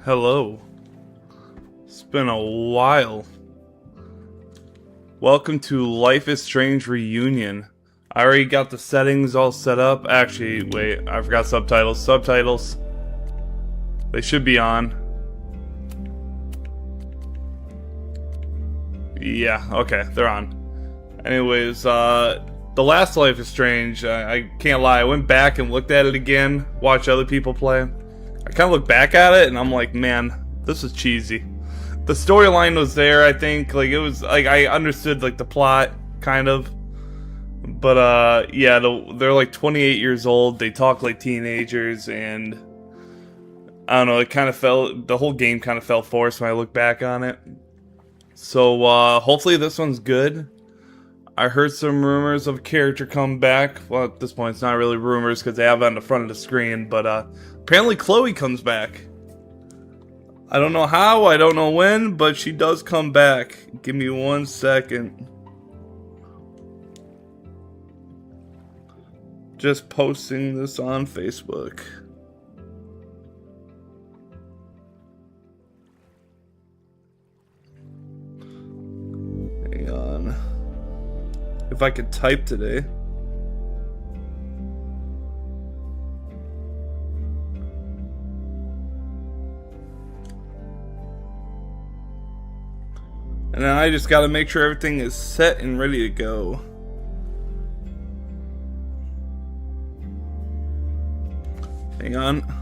Hello. It's been a while. Welcome to Life is Strange Reunion. I already got the settings all set up. Actually, wait, I forgot subtitles. Subtitles. They should be on. Yeah, okay, they're on. Anyways, the last Life is Strange, I can't lie, I went back and looked at it again, watched other people play. I kind of look back at it and I'm like, man, this is cheesy. The storyline was there, I think, like, it was, like, I understood, like, the plot, kind of. But, yeah, they're, like, 28 years old, they talk like teenagers, and I don't know, it kind of the whole game kind of fell forced when I look back on it. So, hopefully this one's good. I heard some rumors of a character come back. Well, at this point, it's not really rumors because they have it on the front of the screen, but, apparently Chloe comes back. I don't know how, I don't know when, but she does come back. Give me 1 second. Just posting this on Facebook. Hang on. If I could type today. And then I just gotta make sure everything is set and ready to go. Hang on.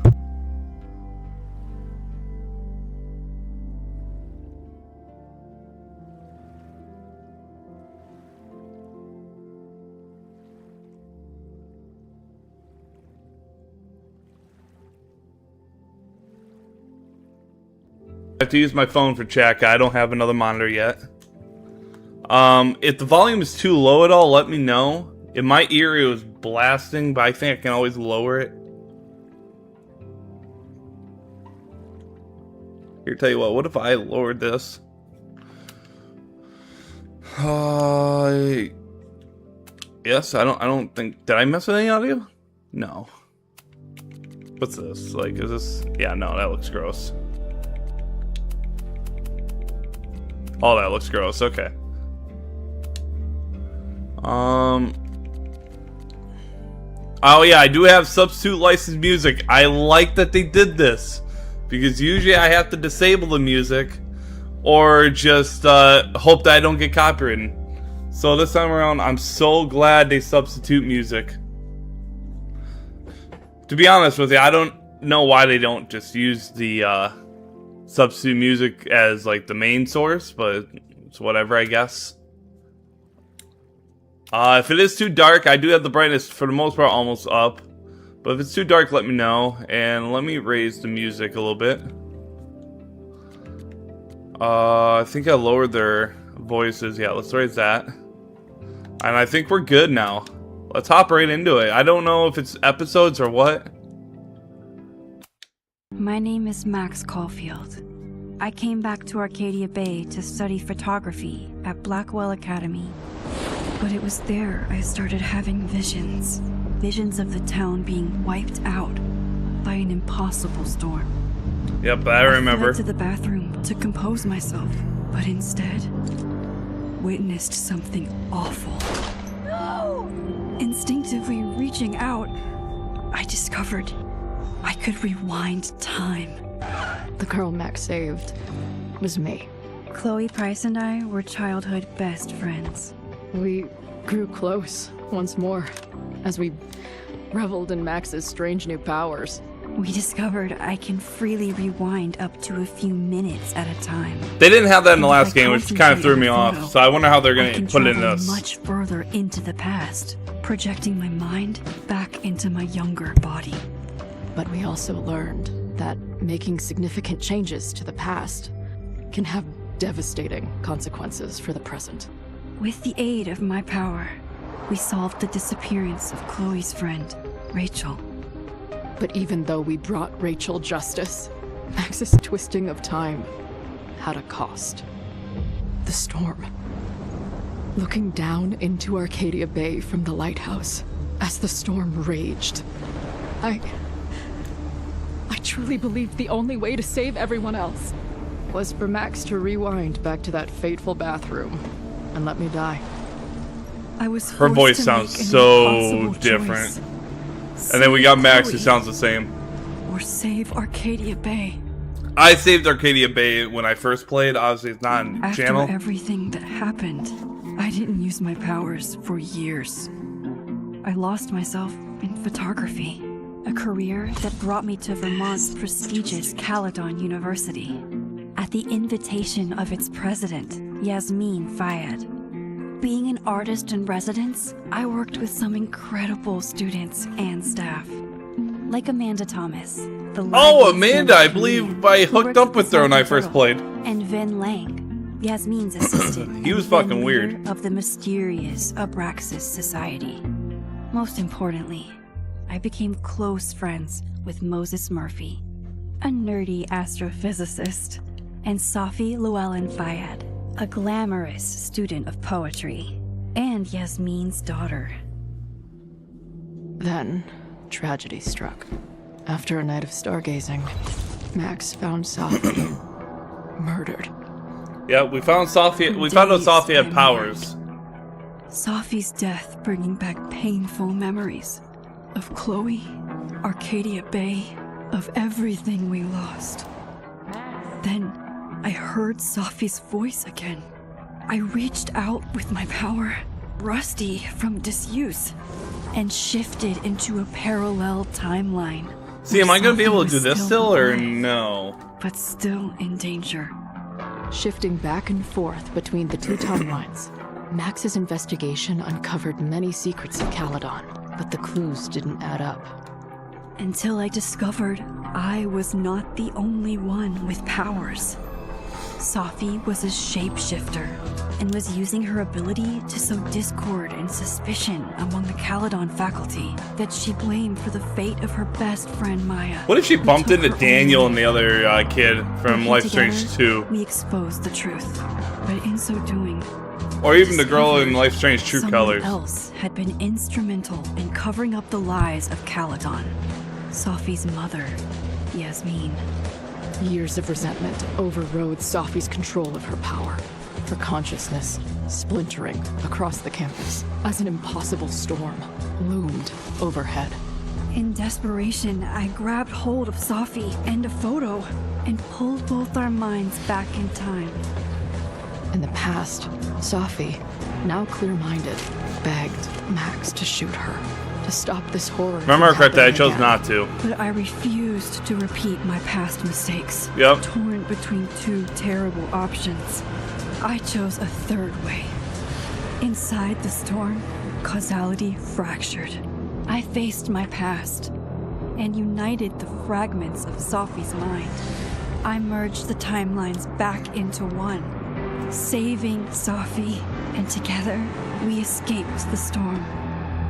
I have to use my phone for chat. I don't have another monitor yet. If the volume is too low at all, let me know. In my ear it was blasting, but I think I can always lower it. Here, tell you what if I lowered this? Yes, I don't think, did I mess with any audio? No. What's this? Like, is this, yeah, no, that looks gross. Oh, that looks gross. Okay. Oh yeah, I do have substitute licensed music. I like that they did this, because usually I have to disable the music or just hope that I don't get copyrighted. So this time around, I'm so glad they substitute music. To be honest with you, I don't know why they don't just use the substitute music as like the main source, but it's whatever, I guess. If it is too dark, I do have the brightness for the most part almost up, but if it's too dark, let me know, and let me raise the music a little bit. I think I lowered their voices. Yeah, let's raise that, and I think we're good now. Let's hop right into it. I don't know if it's episodes or what. My name is Max Caulfield. I came back to Arcadia Bay to study photography at Blackwell Academy. But it was there I started having visions. Visions of the town being wiped out by an impossible storm. Yep, I remember. I fled to the bathroom to compose myself, but instead witnessed something awful. No! Instinctively reaching out, I discovered I could rewind time. The girl Max saved was me. Chloe Price and I were childhood best friends. We grew close once more as we reveled in Max's strange new powers. We discovered I can freely rewind up to a few minutes at a time. They didn't have that in the last game, which kind of threw me off. So I wonder how they're going to put it in this. Much further into the past, projecting my mind back into my younger body. But we also learned that making significant changes to the past can have devastating consequences for the present. With the aid of my power, we solved the disappearance of Chloe's friend, Rachel. But even though we brought Rachel justice, Max's twisting of time had a cost. The storm. Looking down into Arcadia Bay from the lighthouse, as the storm raged, I truly believed the only way to save everyone else was for Max to rewind back to that fateful bathroom and let me die. I was Her forced voice to sounds make an so impossible different. choice. And then we got Save Max, who Chloe sounds the same. or save Arcadia Bay. I saved Arcadia Bay when I first played. Obviously, it's not on After channel. everything that happened, I didn't use my powers for years. I lost myself in photography, a career that brought me to Vermont's prestigious Caledon University, at the invitation of its president, Yasmin Fayed. Being an artist in residence, I worked with some incredible students and staff, like Amanda Thomas. The Oh, lively Amanda, I film believe comedian I who hooked works up at with the her when I Central first Photo, played. and Vin Lang, Yasmin's assistant. He was and then fucking weird. leader of the mysterious Abraxas Society. Most importantly, I became close friends with Moses Murphy, a nerdy astrophysicist, and Safi Llewellyn Fayed, a glamorous student of poetry, and Yasmin's daughter. Then, tragedy struck. After a night of stargazing, Max found Safi murdered. Yeah, we found Safi. We found out Safi had powers. Safi's death bringing back painful memories of Chloe, Arcadia Bay, of everything we lost. Then I heard Safi's voice again. I reached out with my power, rusty from disuse, and shifted into a parallel timeline. See, am I gonna be able to do Safi was this still, or alive, no? but still in danger. Shifting back and forth between the two timelines, Max's investigation uncovered many secrets of Caledon, but the clues didn't add up. Until I discovered I was not the only one with powers. Safi was a shapeshifter and was using her ability to sow discord and suspicion among the Caledon faculty that she blamed for the fate of her best friend Maya. What if she who bumped took into her own Daniel and life? the other kid from Working Life is Strange together, 2? We exposed the truth, but in so doing, Or even the girl in discovered Life is Strange True someone Colors. else had been instrumental in covering up the lies of Caledon. Safi's mother, Yasmin. Years of resentment overrode Safi's control of her power, her consciousness splintering across the campus as an impossible storm loomed overhead. In desperation, I grabbed hold of Safi and a photo and pulled both our minds back in time. In the past, Safi, now clear-minded, begged Max to shoot her, to stop this horror. Remember from correctly, I happening chose again. not to. But I refused to repeat my past mistakes. Yep. Torn between two terrible options, I chose a third way. Inside the storm, causality fractured. I faced my past and united the fragments of Safi's mind. I merged the timelines back into one, saving Safi, and together we escaped the storm.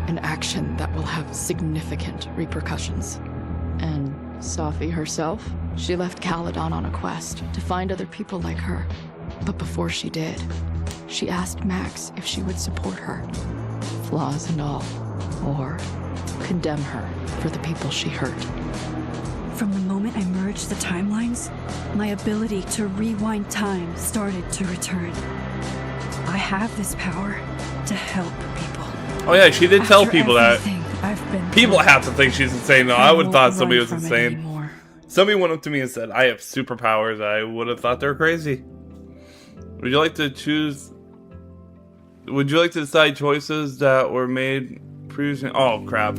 An action that will have significant repercussions. And Safi herself, she left Caledon on a quest to find other people like her. But before she did, she asked Max if she would support her, flaws and all, or condemn her for the people she hurt. From the moment I merged the timelines, my ability to rewind time started to return. I have this power to help people. Oh yeah, she did tell After people that. everything I've been People through, have to think she's insane though. I would have won't thought somebody run was from it insane. anymore. Somebody went up to me and said, I have superpowers. I would have thought they were crazy. Would you like to choose... Would you like to decide choices that were made previously? Oh, crap.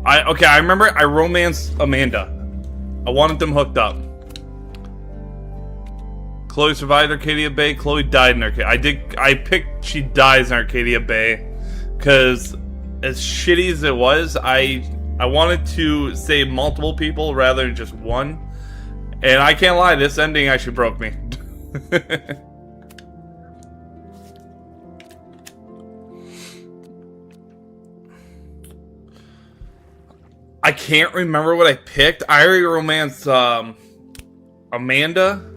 Okay, I remember I romanced Amanda. I wanted them hooked up. Chloe survived Arcadia Bay. Chloe died in Arcadia. I picked she dies in Arcadia Bay because as shitty as it was, I wanted to save multiple people rather than just one. And I can't lie, this ending actually broke me. I can't remember what I picked. I already romanced Amanda.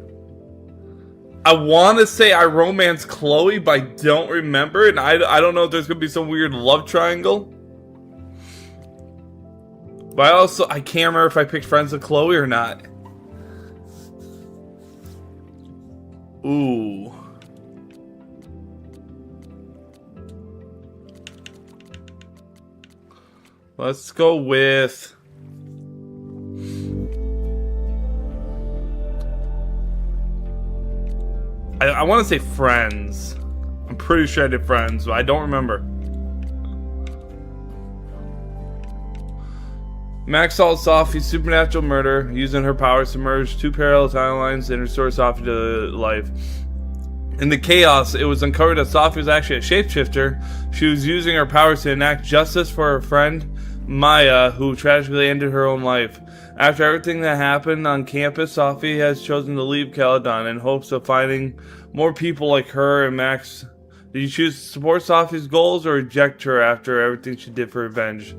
I want to say I romanced Chloe, but I don't remember, and I don't know if there's gonna be some weird love triangle. But I can't remember if I picked friends with Chloe or not. Ooh. Let's go with... I want to say friends. I'm pretty sure I did friends, but I don't remember. Max solved Sophie's supernatural murder, using her powers to merge two parallel timelines and restore Sophie to life. In the chaos, it was uncovered that Sophie was actually a shapeshifter. She was using her powers to enact justice for her friend, Maya, who tragically ended her own life. After everything that happened on campus, Sophie has chosen to leave Caledon in hopes of finding more people like her and Max. Did you choose to support Sophie's goals or reject her after everything she did for revenge?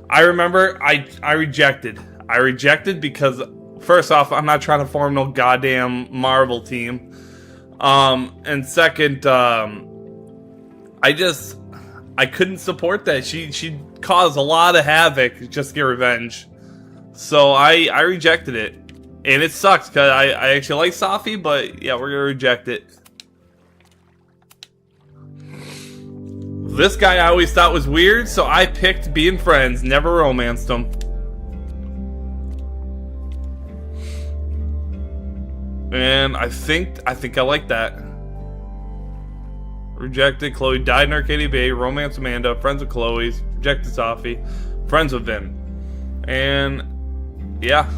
I remember I rejected. I rejected because, first off, I'm not trying to form no goddamn Marvel team. And second, I couldn't support that. She caused a lot of havoc just to get revenge. So I rejected it. And it sucks because I actually like Sophie, but yeah, we're gonna reject it. This guy I always thought was weird, so I picked being friends, never romanced him. And I think I like that. Rejected. Chloe died in Arcadia Bay. Romance Amanda. Friends with Chloe's. Rejected Sophie. Friends with Vin. And yeah.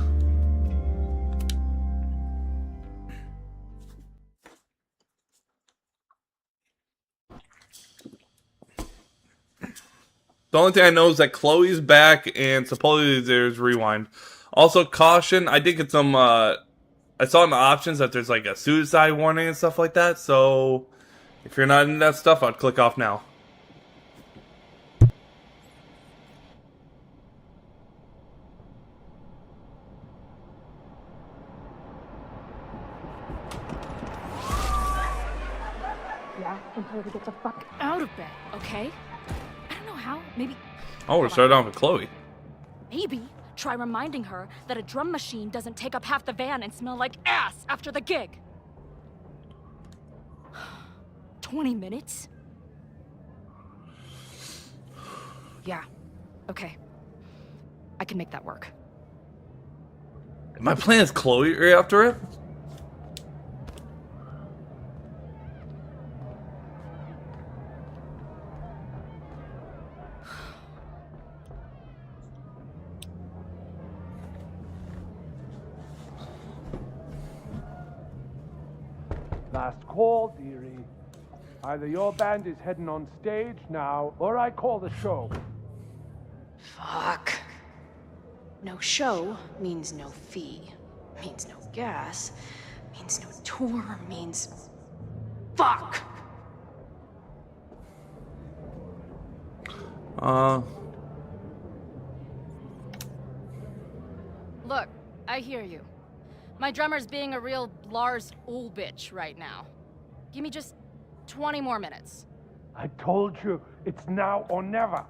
The only thing I know is that Chloe's back and supposedly there's rewind. Also, caution, I did get some, I saw in the options that there's like a suicide warning and stuff like that, so if you're not into that stuff, I'd click off now. Yeah, and tell her to get the fuck out of bed, okay? I don't know how, maybe... Oh, we're starting off with Chloe. Maybe try reminding her that a drum machine doesn't take up half the van and smell like ass after the gig. 20 minutes? Yeah, okay. I can make that work. My plan is Chloe right after it? Last call, dearie. Either your band is heading on stage now, or I call the show. Fuck. No show means no fee, means no gas, means no tour, means... Fuck! Look, I hear you. My drummer's being a real Lars Ulrich right now. Give me just 20 more minutes. I told you, it's now or never.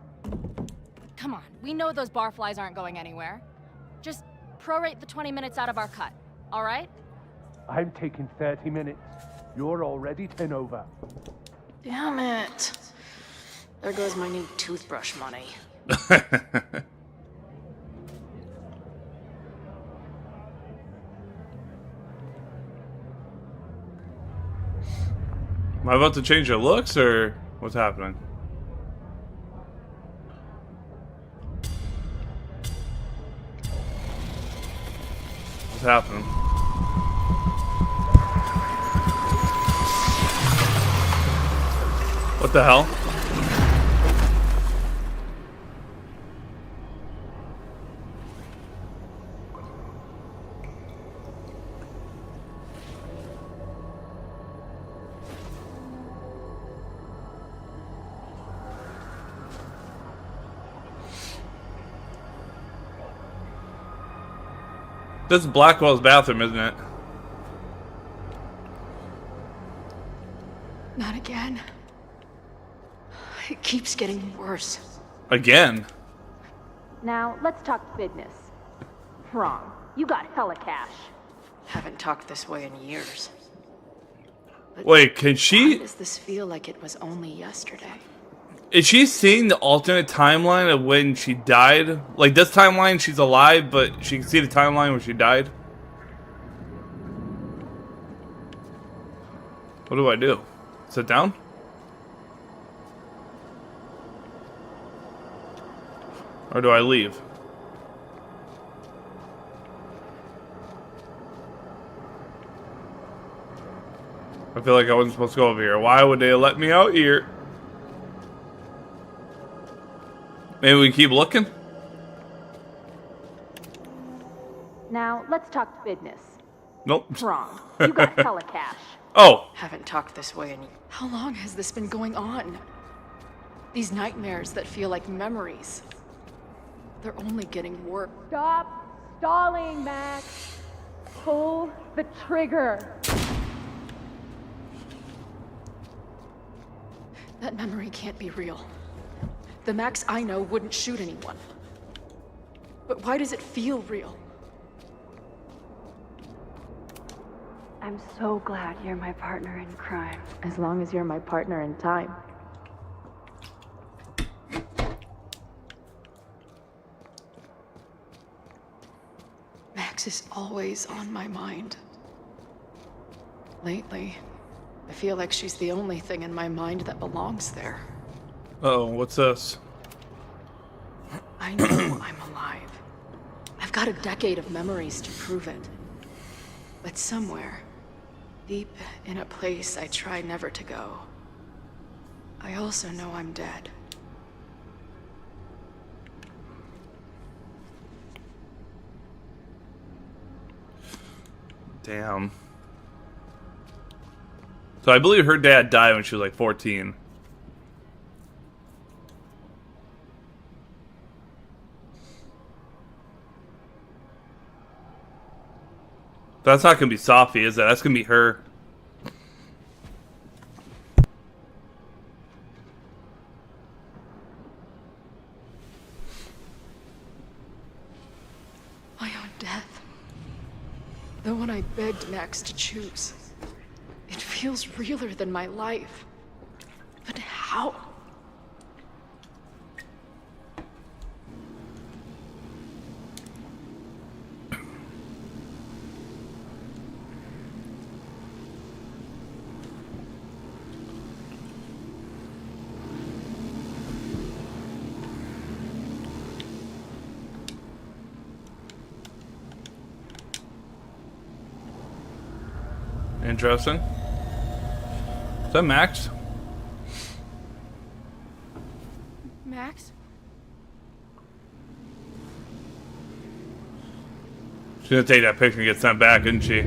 Come on, we know those barflies aren't going anywhere. Just prorate the 20 minutes out of our cut, all right? I'm taking 30 minutes. You're already 10 over. Damn it. There goes my new toothbrush money. Am I about to change your looks, or what's happening? What's happening? What the hell? This is Blackwell's bathroom, isn't it? Not again. It keeps getting worse. Again. Now, let's talk business. Wrong. You got hella cash. Haven't talked this way in years. But Wait, can why she... does this feel like it was only yesterday? Is she seeing the alternate timeline of when she died? Like, this timeline, she's alive, but she can see the timeline where she died? What do I do? Sit down? Or do I leave? I feel like I wasn't supposed to go over here. Why would they let me out here? Maybe we keep looking? Now, let's talk business. Nope. Wrong. You got hella cash. Oh, Haven't talked this way in How long has this been going on? These nightmares that feel like memories. They're only getting worse. Stop stalling, Max. Pull the trigger. That memory can't be real. The Max I know wouldn't shoot anyone. But why does it feel real? I'm so glad you're my partner in crime. As long as you're my partner in time. Max is always on my mind. Lately, I feel like she's the only thing in my mind that belongs there. uh-oh, what's this? I know I'm alive. I've got a decade of memories to prove it. But somewhere, deep in a place I try never to go, I also know I'm dead. Damn. So I believe her dad died when she was like 14. That's not gonna be Sophie, is that? That's gonna be her. My own death. The one I begged Max to choose. It feels realer than my life. But how? Interesting. Is that Max? Max? She's gonna take that picture and get sent back, isn't she?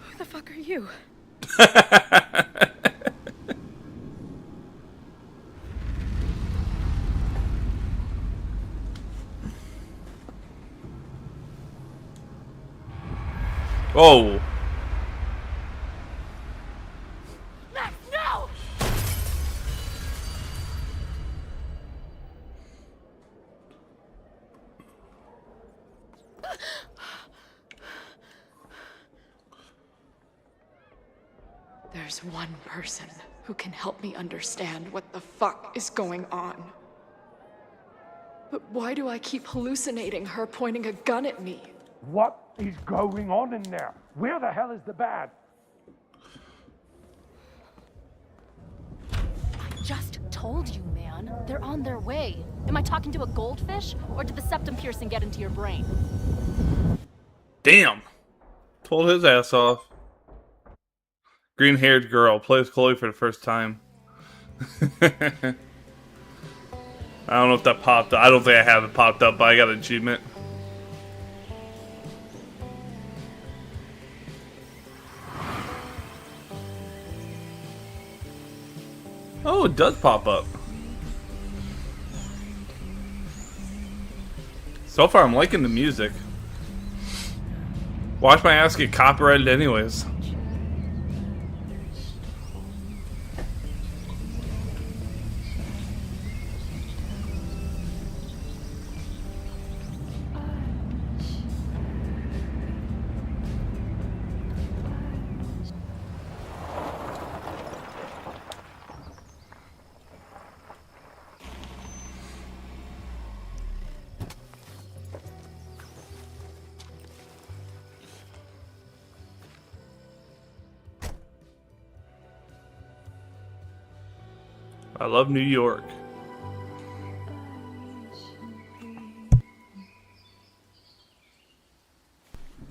Who the fuck are you? Oh. Max, no! There's one person who can help me understand what the fuck is going on. But why do I keep hallucinating her pointing a gun at me? What is going on in there? Where the hell is the bad? I just told you, man. They're on their way. Am I talking to a goldfish, or did the septum piercing get into your brain? Damn. Told his ass off. Green-haired girl plays Chloe for the first time. I don't know if that popped up. I don't think I have it popped up, but I got an achievement. it does pop up. So far, I'm liking the music. Watch my ass get copyrighted anyways. I love New York.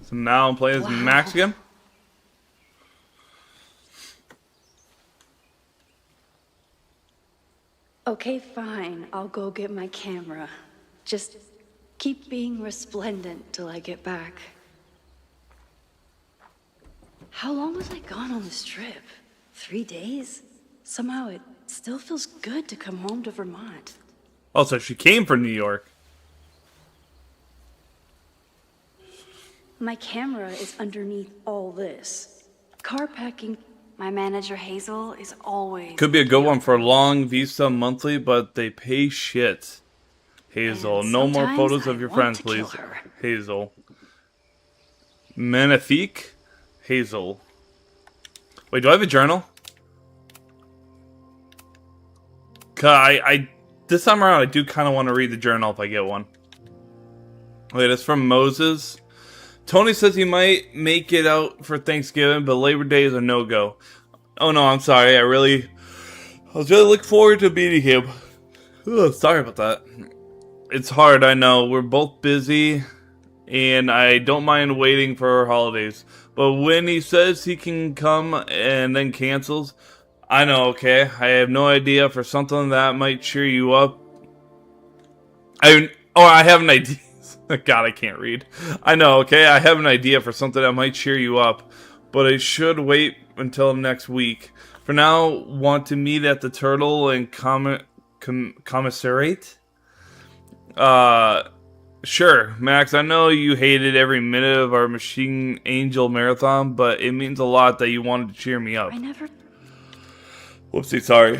So now I'm playing as Max again. Okay, fine. I'll go get my camera. Just keep being resplendent till I get back. How long was I gone on this trip? 3 days? Somehow it still feels good to come home to Vermont. Oh, so she came from New York. My camera is underneath all this. Car packing. My manager Hazel is always... Could be a good one for a long Visa monthly, but they pay shit. Hazel, And no more sometimes photos I of your want friends, to kill please. her. Hazel. Magnifique? Hazel. Wait, do I have a journal? This time around, I do kind of want to read the journal if I get one. Wait, it's from Moses. Tony says he might make it out for Thanksgiving, but Labor Day is a no-go. Oh no, I'm sorry. I was really looking forward to meeting him. Ugh, sorry about that. It's hard, I know. We're both busy, and I don't mind waiting for our holidays. But when he says he can come and then cancels, I know, okay? I have no idea for something that might cheer you up. I have an idea. God, I can't read. I know, okay? I have an idea for something that might cheer you up, but I should wait until next week. For now, want to meet at the Turtle and commissariat? Sure, Max, I know you hated every minute of our Machine Angel marathon, but it means a lot that you wanted to cheer me up. I never... Whoopsie, sorry.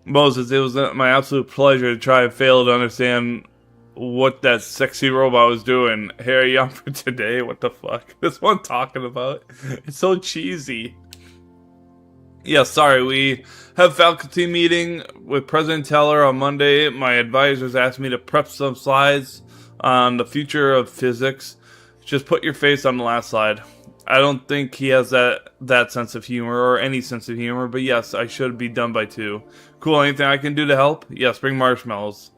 Moses, it was my absolute pleasure to try and fail to understand what that sexy robot was doing. Harry, I'm for today. What the fuck? This one talking about? It's so cheesy. Yeah, sorry. We have faculty meeting with President Teller on Monday. My advisors asked me to prep some slides on the future of physics. Just put your face on the last slide. I don't think he has that sense of humor or any sense of humor, but yes, I should be done by 2. Cool, anything I can do to help? Yes, bring marshmallows.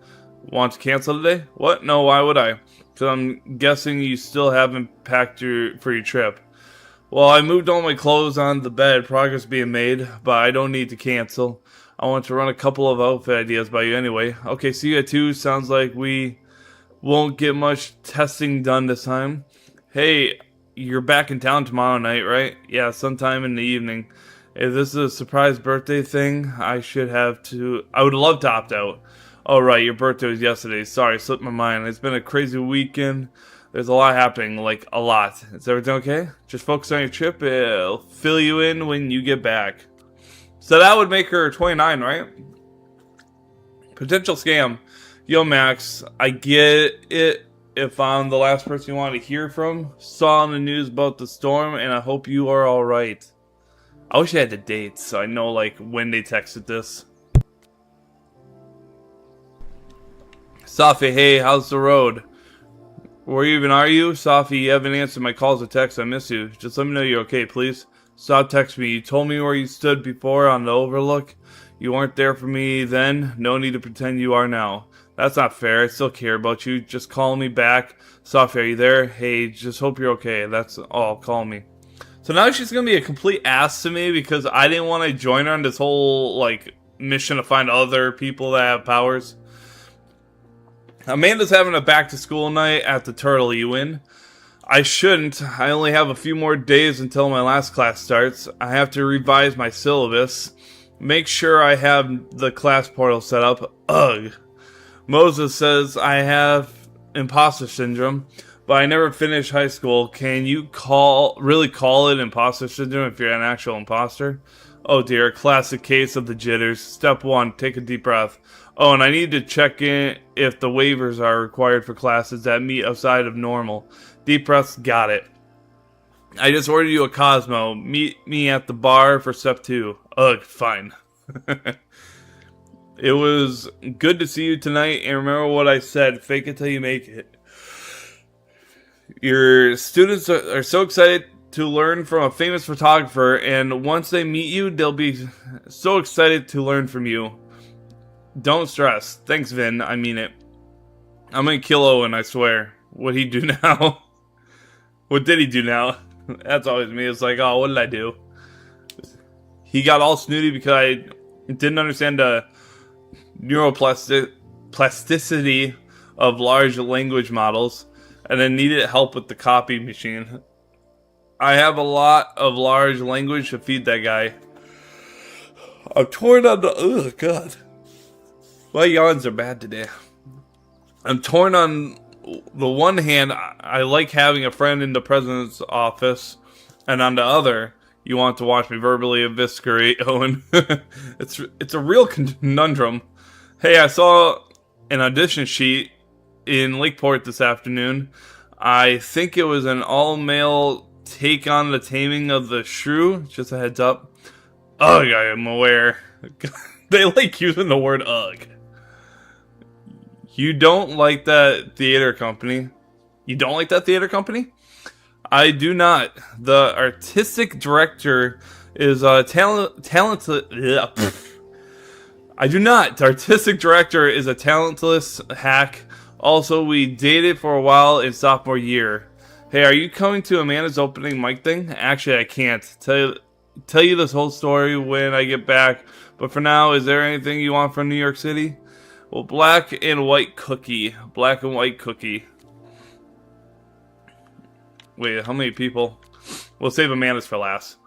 Want to cancel today? What? No, why would I? Because I'm guessing you still haven't packed for your trip. Well, I moved all my clothes on the bed, progress being made, but I don't need to cancel. I want to run a couple of outfit ideas by you anyway. Okay, see you at 2. Sounds like we won't get much testing done this time. Hey, you're back in town tomorrow night, right? Yeah, sometime in the evening. If this is a surprise birthday thing, I would love to opt out. Oh, right, your birthday was yesterday. Sorry, slipped my mind. It's been a crazy weekend. There's a lot happening, like, a lot. Is everything okay? Just focus on your trip. It'll fill you in when you get back. So that would make her 29, right? Potential scam. Yo, Max, I get it if I'm the last person you wanted to hear from. Saw on the news about the storm, and I hope you are alright. I wish I had the dates, so I know, like, when they texted this. Safi, hey, how's the road? Where even are you? Safi, you haven't answered my calls or texts. I miss you. Just let me know you're okay, please. Stop texting me. You told me where you stood before on the overlook. You weren't there for me then. No need to pretend you are now. That's not fair. I still care about you. Just call me back. Safi, are you there? Hey, just hope you're okay. That's all. Call me. So now she's going to be a complete ass to me because I didn't want to join her on this whole, like, mission to find other people that have powers. Amanda's having a back-to-school night at the Turtle. You in? I shouldn't. I only have a few more days until my last class starts. I have to revise my syllabus. Make sure I have the class portal set up. Ugh. Moses says I have imposter syndrome, but I never finished high school. Can you really call it imposter syndrome if you're an actual imposter? Oh dear, classic case of the jitters. Step 1, take a deep breath. Oh, and I need to check in if the waivers are required for classes that meet outside of normal. Deep breaths, got it. I just ordered you a Cosmo. Meet me at the bar for step 2. Ugh, fine. It was good to see you tonight, and remember what I said, fake it till you make it. Your students are so excited to learn from a famous photographer, and once they meet you, they'll be so excited to learn from you. Don't stress. Thanks, Vin. I mean it. I'm gonna kill Owen, I swear. What'd he do now? What did he do now? That's always me. It's like, oh, what did I do? He got all snooty because I didn't understand the neuroplasticity of large language models, and then needed help with the copy machine. I have a lot of large language to feed that guy. I'm torn on the... Oh, God. My yawns are bad today. I'm torn on the one hand, I like having a friend in the president's office, and on the other, you want to watch me verbally eviscerate Owen. It's a real conundrum. Hey, I saw an audition sheet in Lakeport this afternoon. I think it was an all-male take on the Taming of the Shrew. Just a heads up. Ugh, I am aware. They like using the word ugh. You don't like that theater company? You don't like that theater company? I do not. The artistic director is talented. I do not. The artistic director is a talentless hack. Also, we dated for a while in sophomore year. Hey, are you coming to Amanda's opening mic thing? Actually, I can't. Tell you this whole story when I get back. But for now, is there anything you want from New York City? Well, black and white cookie. Black and white cookie. Wait, how many people? We'll save Amanda's for last.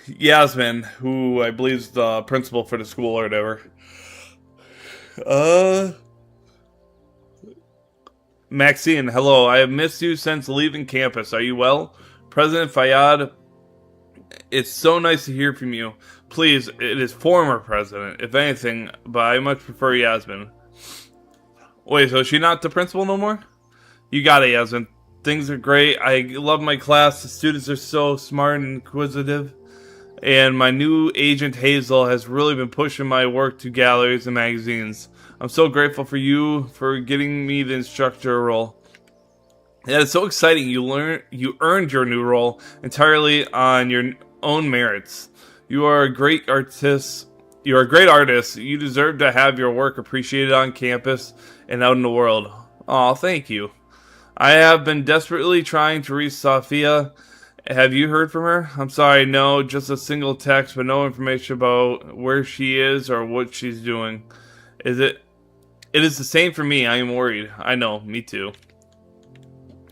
Yasmin, who I believe is the principal for the school or whatever. Maxine, hello. I have missed you since leaving campus. Are you well? President Fayyad, it's so nice to hear from you. Please, it is former president, if anything, but I much prefer Yasmin. Wait, so is she not the principal no more? You got it, Yasmin. Things are great. I love my class. The students are so smart and inquisitive. And my new agent, Hazel, has really been pushing my work to galleries and magazines. I'm so grateful for you for getting me the instructor role. Yeah, it's so exciting. You earned your new role entirely on your own merits. You are a great artist. You are a great artist. You deserve to have your work appreciated on campus and out in the world. Aw, thank you. I have been desperately trying to reach Sophia. Have you heard from her? I'm sorry, no, just a single text, but no information about where she is or what she's doing. It is the same for me. I am worried. I know, me too.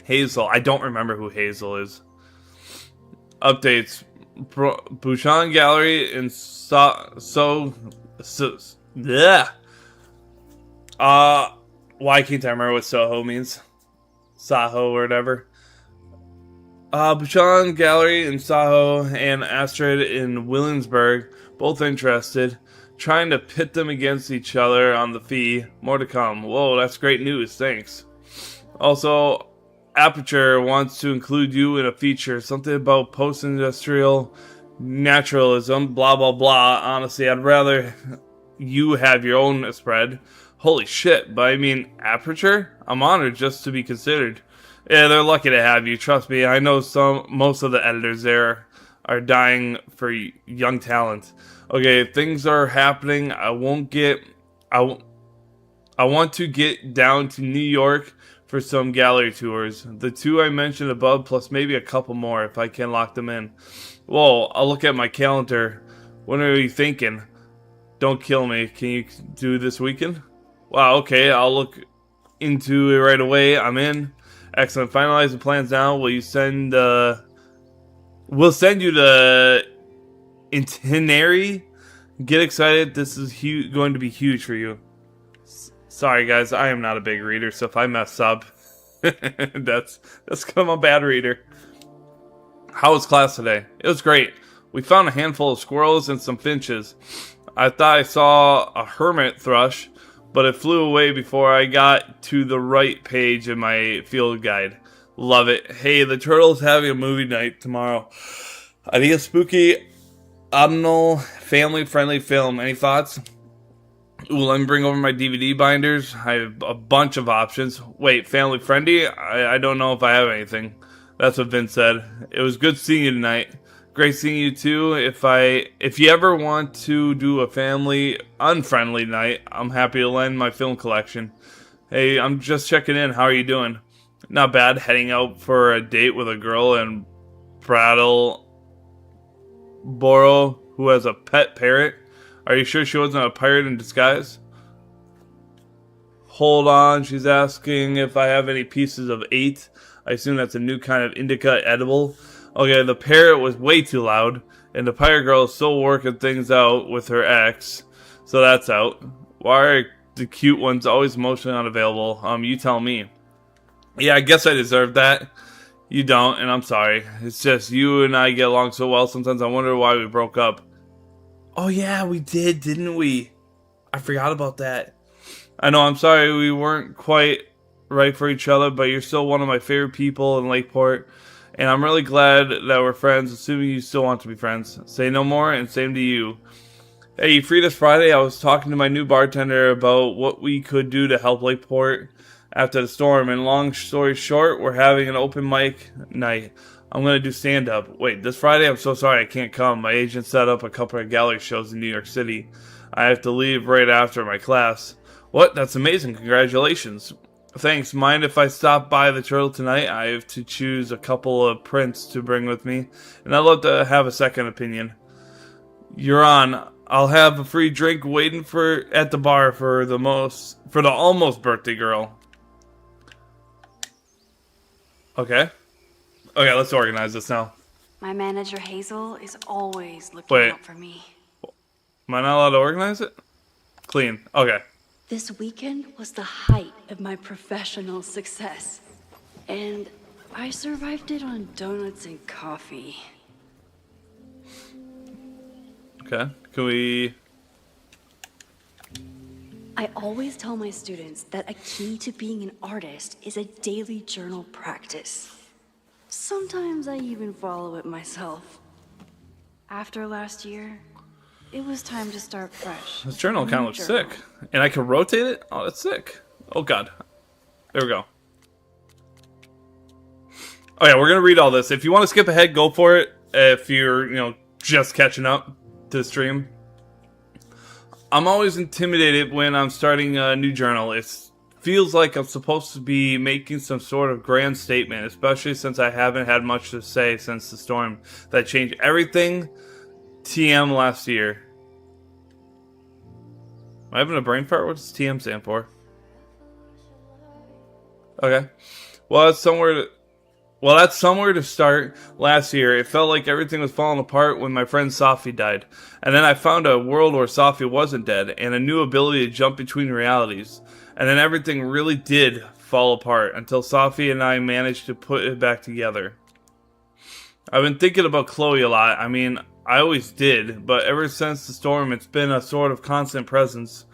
Hazel. I don't remember who Hazel is. Updates. Bouchon Gallery in yeah. Why can't I remember what Soho means? Saho or whatever. Bouchon Gallery in Soho and Astrid in Williamsburg, both interested. Trying to pit them against each other on the fee. More to come. Whoa, that's great news. Thanks. Also, Aperture wants to include you in a feature. Something about post-industrial naturalism, blah, blah, blah. Honestly, I'd rather you have your own spread. Holy shit, but I mean, Aperture? I'm honored just to be considered. Yeah, they're lucky to have you. Trust me, I know most of the editors there are dying for young talent. Okay, things are happening. I want to get down to New York for some gallery tours. The two I mentioned above, plus maybe a couple more if I can lock them in. Whoa, I'll look at my calendar. When are you thinking? Don't kill me. Can you do this weekend? Wow, okay, I'll look into it right away. I'm in. Excellent. Finalize the plans now. Will you send we'll send you the itinerary. Get excited. This is going to be huge for you. Sorry guys, I am not a big reader, so if I mess up, that's because I'm a bad reader. How was class today? It was great. We found a handful of squirrels and some finches. I thought I saw a hermit thrush, but it flew away before I got to the right page in my field guide. Love it. Hey, the Turtle's having a movie night tomorrow. I need a spooky, autumnal, family-friendly film. Any thoughts? Ooh, let me bring over my DVD binders. I have a bunch of options. Wait, family-friendly? I don't know if I have anything. That's what Vince said. It was good seeing you tonight. Great seeing you too. If you ever want to do a family unfriendly night, I'm happy to lend my film collection. Hey, I'm just checking in. How are you doing? Not bad. Heading out for a date with a girl in Brattleboro who has a pet parrot. Are you sure she wasn't a pirate in disguise? Hold on. She's asking if I have any pieces of 8. I assume that's a new kind of indica edible. Okay, the parrot was way too loud, and the pirate girl is still working things out with her ex, so that's out. Why are the cute ones always emotionally unavailable? You tell me. Yeah, I guess I deserve that. You don't, and I'm sorry. It's just you and I get along so well, sometimes I wonder why we broke up. Oh yeah, we did, didn't we? I forgot about that. I know, I'm sorry we weren't quite right for each other, but you're still one of my favorite people in Lakeport. And I'm really glad that we're friends, assuming you still want to be friends. Say no more, and same to you. Hey, you free this Friday? I was talking to my new bartender about what we could do to help Lakeport after the storm. And long story short, we're having an open mic night. I'm going to do stand-up. Wait, this Friday? I'm so sorry I can't come. My agent set up a couple of gallery shows in New York City. I have to leave right after my class. What? That's amazing. Congratulations. Thanks. Mind if I stop by the Turtle tonight? I have to choose a couple of prints to bring with me, and I'd love to have a second opinion. You're on. I'll have a free drink waiting at the bar for the almost birthday girl. Okay. Okay, let's organize this now. My manager Hazel is always looking out for me. Am I not allowed to organize it? Clean. Okay. This weekend was the height of my professional success, and I survived it on donuts and coffee. Okay, can we... I always tell my students that a key to being an artist is a daily journal practice. Sometimes I even follow it myself. After last year, it was time to start fresh. This journal kind of looks sick. And I can rotate it? Oh, that's sick. Oh, God. There we go. Oh, yeah, we're going to read all this. If you want to skip ahead, go for it. If you're, just catching up to the stream. I'm always intimidated when I'm starting a new journal. It feels like I'm supposed to be making some sort of grand statement, especially since I haven't had much to say since the storm that changed everything TM last year. Am I having a brain fart? What does TM stand for? Okay. Well, that's somewhere to start. Last year, it felt like everything was falling apart when my friend Safi died. And then I found a world where Safi wasn't dead, and a new ability to jump between realities. And then everything really did fall apart, until Safi and I managed to put it back together. I've been thinking about Chloe a lot. I mean, I always did, but ever since the storm, it's been a sort of constant presence.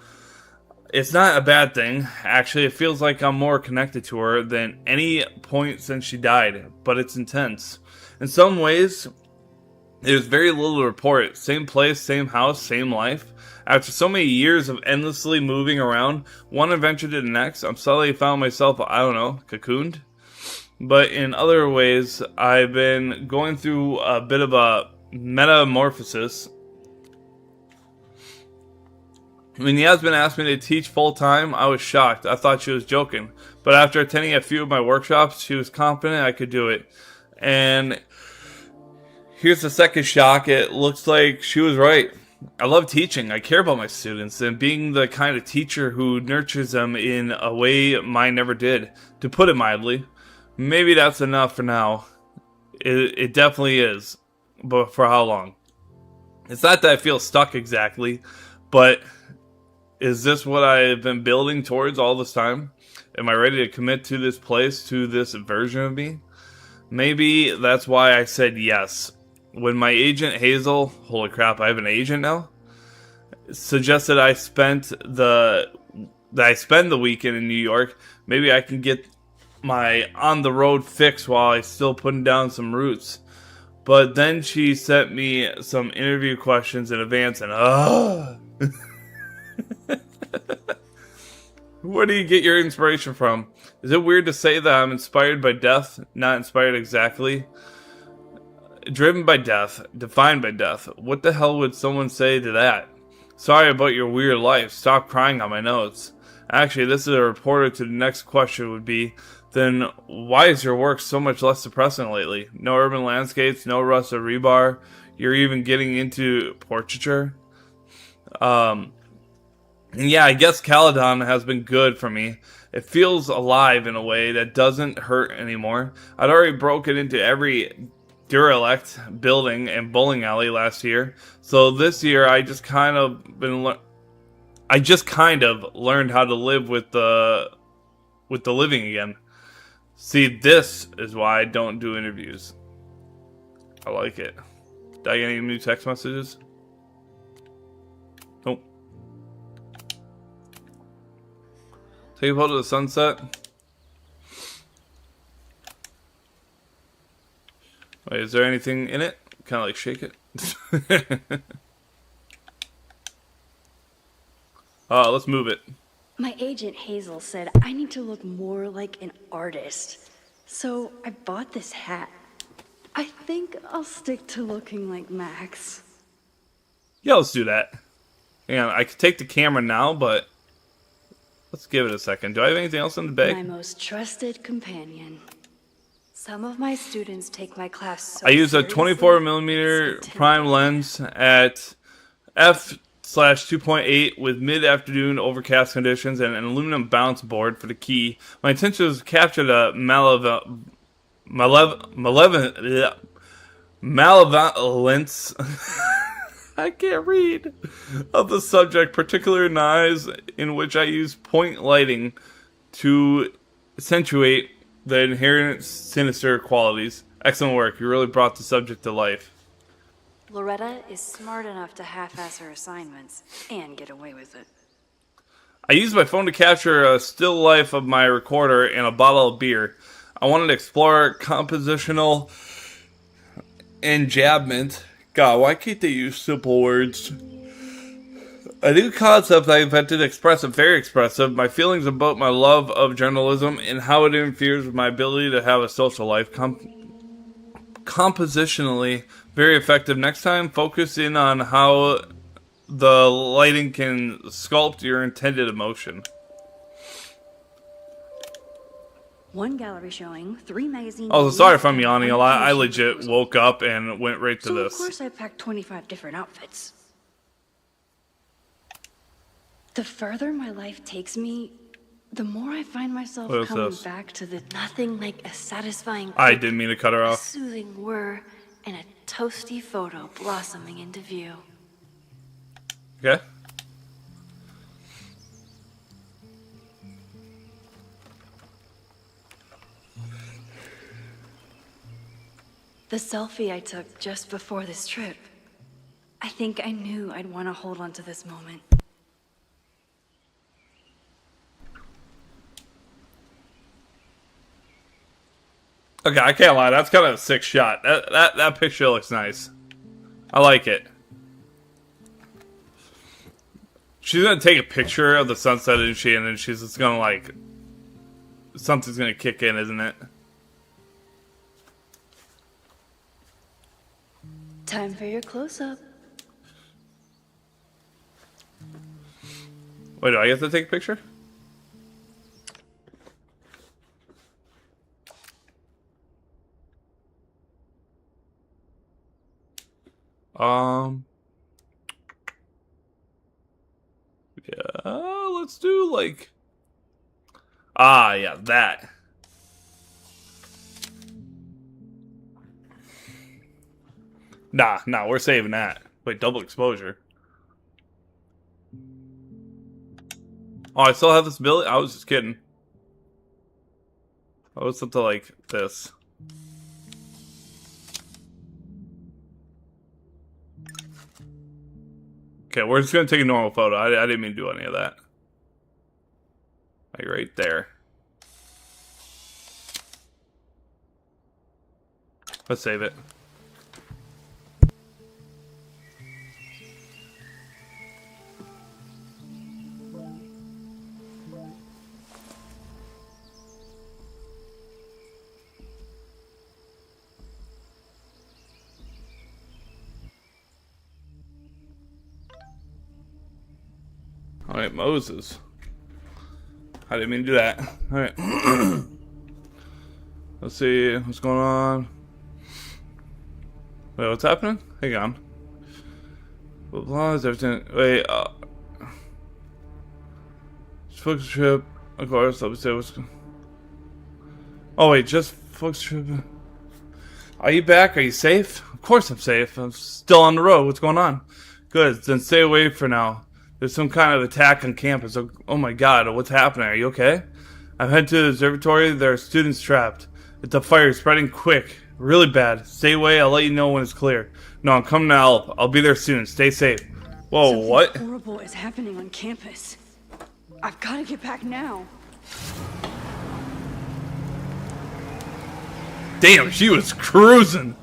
It's not a bad thing. Actually, it feels like I'm more connected to her than any point since she died, but it's intense. In some ways, there's very little to report. Same place, same house, same life. After so many years of endlessly moving around, one adventure to the next, I'm suddenly found myself, cocooned. But in other ways, I've been going through a bit of a metamorphosis. When Yasmin asked me to teach full-time, I was shocked. I thought she was joking. But after attending a few of my workshops, she was confident I could do it. And here's the second shock. It looks like she was right. I love teaching. I care about my students and being the kind of teacher who nurtures them in a way mine never did, to put it mildly. maybe that's enough for now. It definitely is. But for how long? It's not that I feel stuck exactly, but is this what I've been building towards all this time? Am I ready to commit to this place, to this version of me? Maybe that's why I said yes. When my agent Hazel, holy crap, I have an agent now, suggested I spend the weekend in New York, maybe I can get my on the road fix while I still putting down some roots. But then she sent me some interview questions in advance, and where do you get your inspiration from? Is it weird to say that I'm inspired by death? Not inspired exactly. Driven by death, defined by death. What the hell would someone say to that? Sorry about your weird life. Stop crying on my notes. Actually, this is a reporter to the next question would be, then why is your work so much less depressing lately? No urban landscapes, no rusted rebar. You're even getting into portraiture. And yeah, I guess Caledon has been good for me. It feels alive in a way that doesn't hurt anymore. I'd already broken into every Durelect building and bowling alley last year. So this year I just kind of learned how to live with the living again. See, this is why I don't do interviews. I like it. Did I get any new text messages? Nope. Take a photo of the sunset. Wait, is there anything in it? Kind of like shake it. Let's move it. My agent Hazel said I need to look more like an artist. So I bought this hat. I think I'll stick to looking like Max. Yeah, let's do that. Hang on, I could take the camera now, but let's give it a second. Do I have anything else in the bag? My most trusted companion. Some of my students take my class so I use a seriously, 24mm it's prime lens at f/2.8 with mid-afternoon overcast conditions and an aluminum bounce board for the key. My intention was to capture the malevolence I can't read of the subject, particularly in eyes in which I use point lighting to accentuate the inherent sinister qualities. Excellent work. You really brought the subject to life. Loretta is smart enough to half-ass her assignments and get away with it. I used my phone to capture a still life of my recorder and a bottle of beer. I wanted to explore compositional enjambment. God, why can't they use simple words? A new concept I invented, expressive, very expressive, my feelings about my love of journalism and how it interferes with my ability to have a social life. Compositionally, very effective. Next time, focus in on how the lighting can sculpt your intended emotion. One gallery showing, 3 magazines. Oh, sorry if I'm yawning a lot. I legit woke up and went right to this. Of course I packed 25 different outfits. The further my life takes me, the more I find myself What is coming this? back to the nothing like a satisfying I click, didn't mean to cut her a off. soothing whir, and a toasty photo blossoming into view. Okay. The selfie I took just before this trip. I think I knew I'd want to hold on to this moment. Okay, I can't lie. That's kind of a sick shot. That picture looks nice. I like it. She's gonna take a picture of the sunset, isn't she? And then she's just gonna like something's gonna kick in, isn't it? Time for your close-up. Wait, do I get to take a picture? Yeah, let's do like, yeah, that. Nah, we're saving that. Wait, double exposure. Oh, I still have this ability? I was just kidding. Oh, it's something like this. Okay, we're just gonna take a normal photo. I didn't mean to do any of that. Like right there. Let's save it. Alright, Moses. I didn't mean to do that. Alright. Let's see what's going on. Wait, what's happening? Hang on. Blah, blah, is everything. Wait, focus trip. Of course, let me say what's. Oh, wait, just focus trip. Are you back? Are you safe? Of course I'm safe. I'm still on the road. What's going on? Good, then stay away for now. There's some kind of attack on campus. Oh my god, what's happening? Are you okay? I've headed to the observatory. There are students trapped. It's a fire spreading quick. Really bad. Stay away. I'll let you know when it's clear. No, I'm coming to help. I'll be there soon. Stay safe. Whoa, Something what? horrible is happening on campus. I've got to get back now. Damn, she was cruising.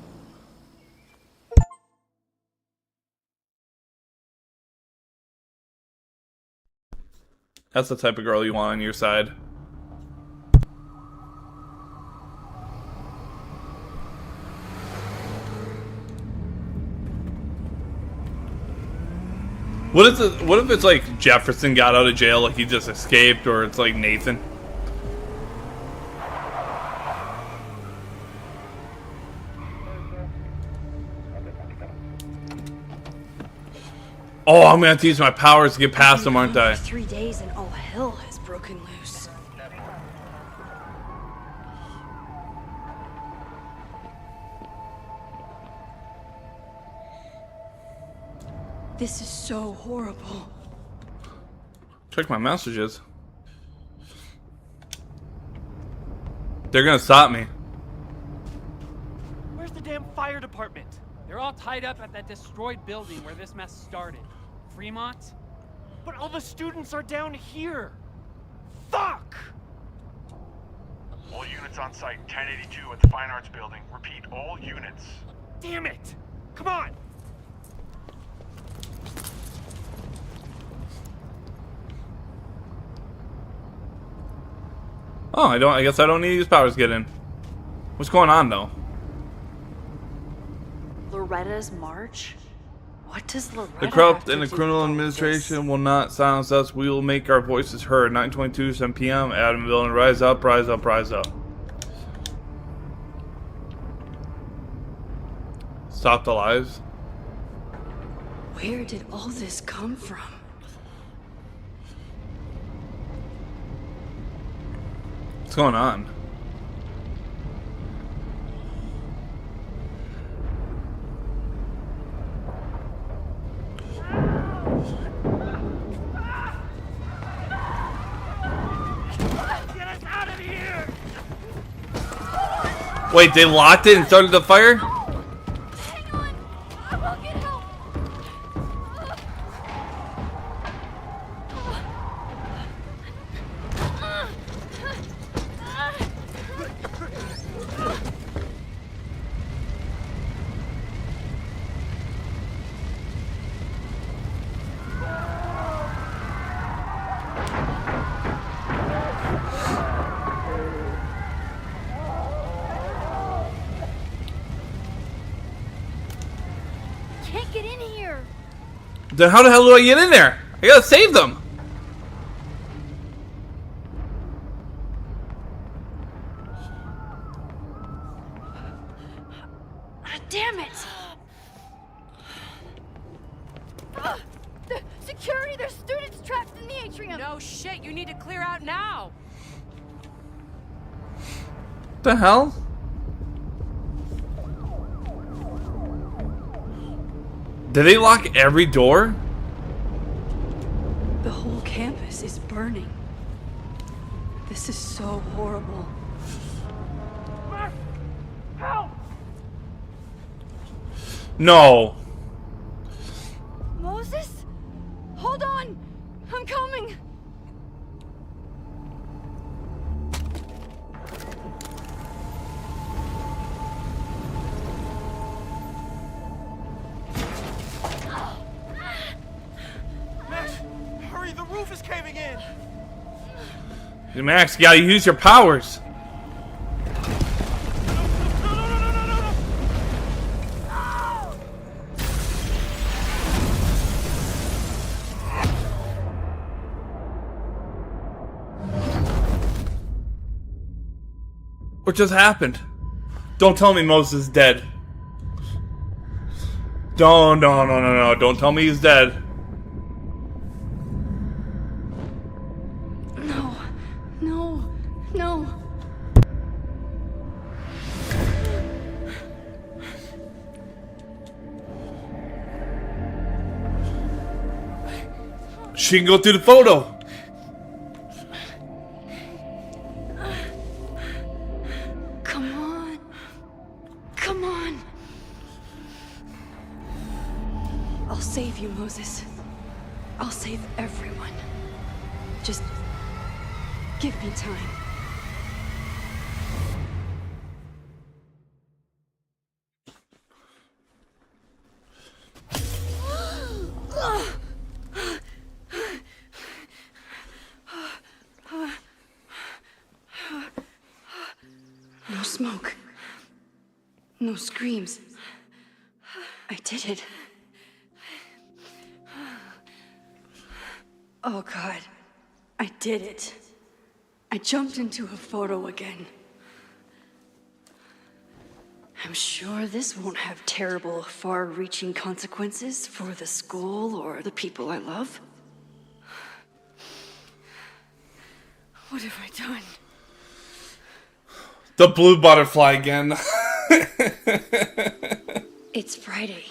That's the type of girl you want on your side. What if it's like Jefferson got out of jail, like he just escaped, or it's like Nathan? Oh, I'm gonna have to use my powers to get past them, aren't I? 3 days and all hell has broken loose. This is so horrible. Check my messages. They're gonna stop me. Where's the damn fire department? They're all tied up at that destroyed building where this mess started. Fremont? But all the students are down here! Fuck! All units on site, 1082 at the Fine Arts Building. Repeat, all units. Damn it! Come on! Oh, I guess I don't need these powers to get in. What's going on though? Loretta's march? What does Loretta The corrupt have and the to do criminal with all administration will not silence us. We will make our voices heard. 9:22, 7 p.m. Adamville, and rise up, rise up, rise up. Stop the lives. this? Where did all this come from? What's going on? Get us out of here! Wait, they locked it and started the fire? Hang on! I will get help! Can't get in here! Then how the hell do I get in there? I gotta save them. Damn it! The security! There's students trapped in the atrium! No shit, you need to clear out now. What the hell? Did they lock every door? The whole campus is burning. This is so horrible. Help! No. Moses? Hold on! I'm coming! Max, hurry, the roof is caving in! Max, you gotta use your powers. What just happened? Don't tell me Moses is dead. No. Don't tell me he's dead. No. She can go through the photo. Come on. I'll save you, Moses. I'll save everyone. Just give me time. No smoke. No screams. I did it. Oh God, I did it. I jumped into a photo again. I'm sure this won't have terrible, far-reaching consequences for the school or the people I love. What have I done? The blue butterfly again. It's Friday.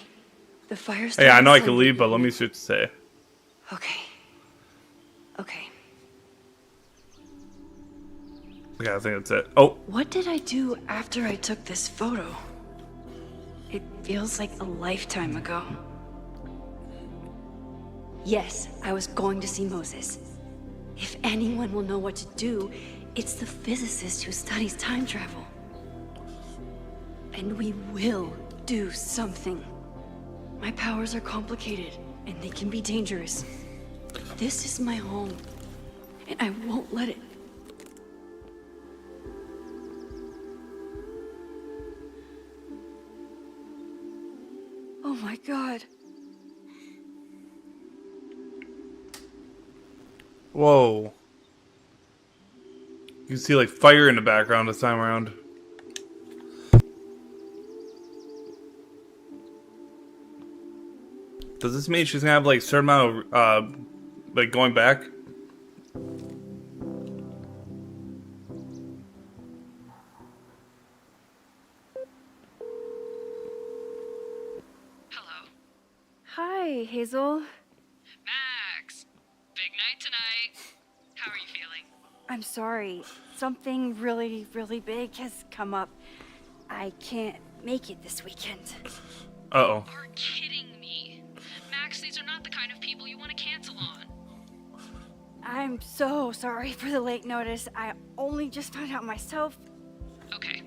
The fire Hey, I know I started can leave, but let me see what to say. Okay. Okay, I think that's it. Oh. What did I do after I took this photo? It feels like a lifetime ago. Yes, I was going to see Moses. If anyone will know what to do, it's the physicist who studies time travel. And we will do something. My powers are complicated, and they can be dangerous. This is my home, and I won't let it. Oh my God. Whoa. You can see like fire in the background this time around. Does this mean she's gonna have like a certain amount of like going back? Hello. Hi, Hazel. Max! Big night tonight. How are you feeling? I'm sorry. Something really, really big has come up. I can't make it this weekend. Uh-oh. You're kidding me. Max, these are not the kind of people you want to cancel on. I'm so sorry for the late notice. I only just found out myself. Okay.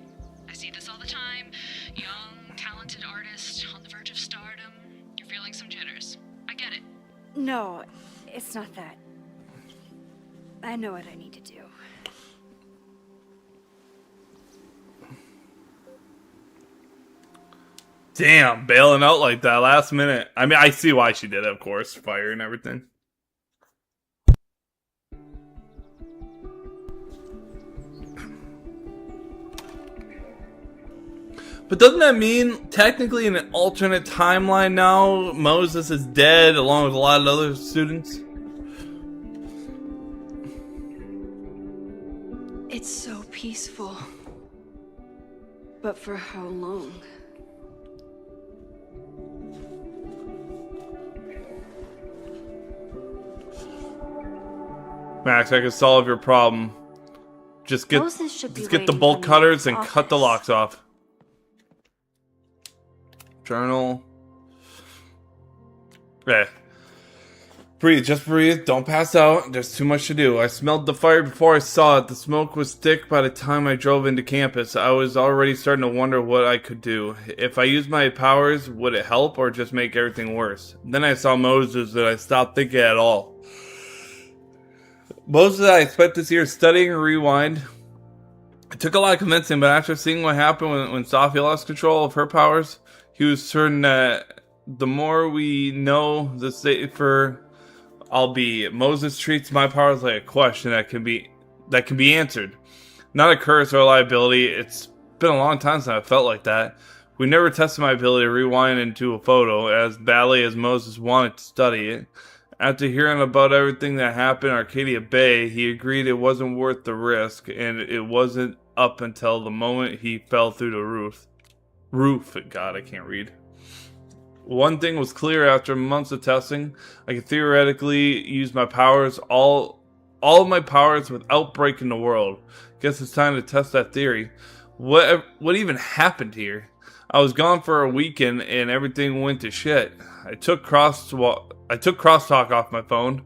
I see this all the time. Young, talented artist on the verge of stardom. You're feeling some jitters. I get it. No, it's not that. I know what I need to do. Damn, bailing out like that last minute. I mean, I see why she did it, of course. Fire and everything. But doesn't that mean, technically in an alternate timeline now, Moses is dead along with a lot of other students? It's so peaceful. But for how long? Max, I can solve your problem. Just get the bolt cutters and cut the locks off. Journal. Okay. Breathe, just breathe. Don't pass out. There's too much to do. I smelled the fire before I saw it. The smoke was thick by the time I drove into campus. I was already starting to wonder what I could do. If I used my powers, would it help or just make everything worse? Then I saw Moses and I stopped thinking at all. Moses, I spent this year studying Rewind. It took a lot of convincing, but after seeing what happened when Sophie lost control of her powers, he was certain that the more we know, the safer I'll be. Moses treats my powers like a question that can be answered, not a curse or a liability. It's been a long time since I felt like that. We never tested my ability to rewind into a photo as badly as Moses wanted to study it. After hearing about everything that happened in Arcadia Bay, he agreed it wasn't worth the risk, and it wasn't up until the moment he fell through the roof. God, I can't read. One thing was clear after months of testing. I could theoretically use my powers, all of my powers, without breaking the world. Guess it's time to test that theory. What even happened here? I was gone for a weekend and everything went to shit. I took crosstalk off my phone.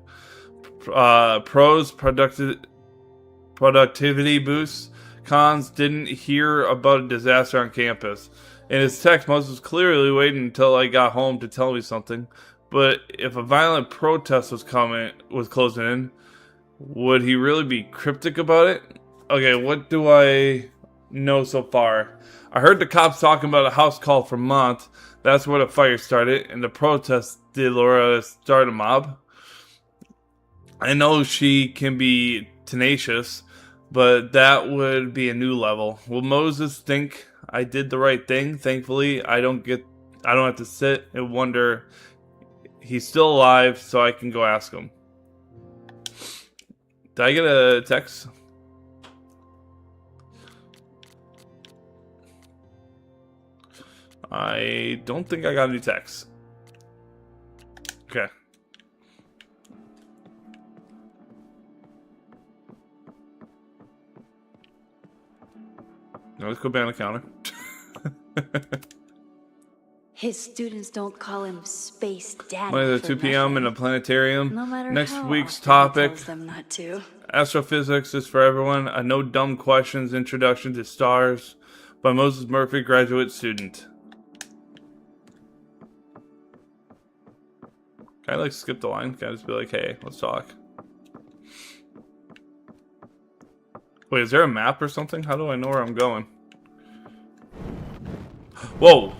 Pros, productivity boosts. Cons, didn't hear about a disaster on campus. In his text, Moses was clearly waiting until I got home to tell me something. But if a violent protest was closing in, would he really be cryptic about it? Okay, what do I know so far? I heard the cops talking about a house call from Mont. That's where the fire started, and the protest did Laura start a mob. I know she can be tenacious, but that would be a new level. Will Moses think I did the right thing? Thankfully, I don't have to sit and wonder. He's still alive, so I can go ask him. Did I get a text? I don't think I got a new text. Okay. Now let's go back on the counter. His students don't call him Space Daddy. Monday at 2 p.m. in a planetarium. No matter Next how week's often he topic. tells them not to. Astrophysics is for everyone. A no dumb questions introduction to stars by Moses Murphy, graduate student. Can I skip the line? Can I just be like, hey, let's talk? Wait, is there a map or something? How do I know where I'm going? Whoa!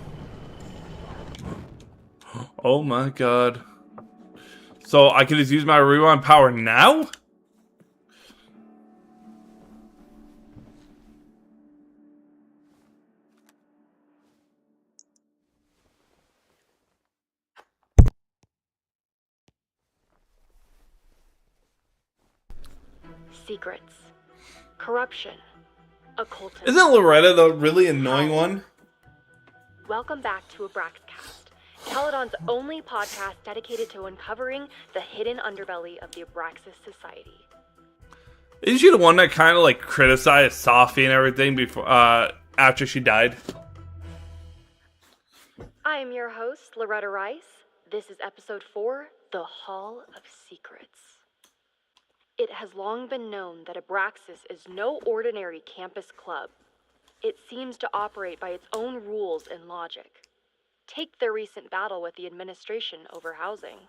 Oh my god. So I can just use my rewind power now? Secrets. Corruption. Occultism. Isn't Loretta the really annoying one? Welcome back to Abraxcast, Caledon's only podcast dedicated to uncovering the hidden underbelly of the Abraxas Society. Isn't she the one that kind of criticized Sophie and everything before, after she died? I am your host, Loretta Rice. This is episode 4, The Hall of Secrets. It has long been known that Abraxas is no ordinary campus club. It seems to operate by its own rules and logic. Take their recent battle with the administration over housing.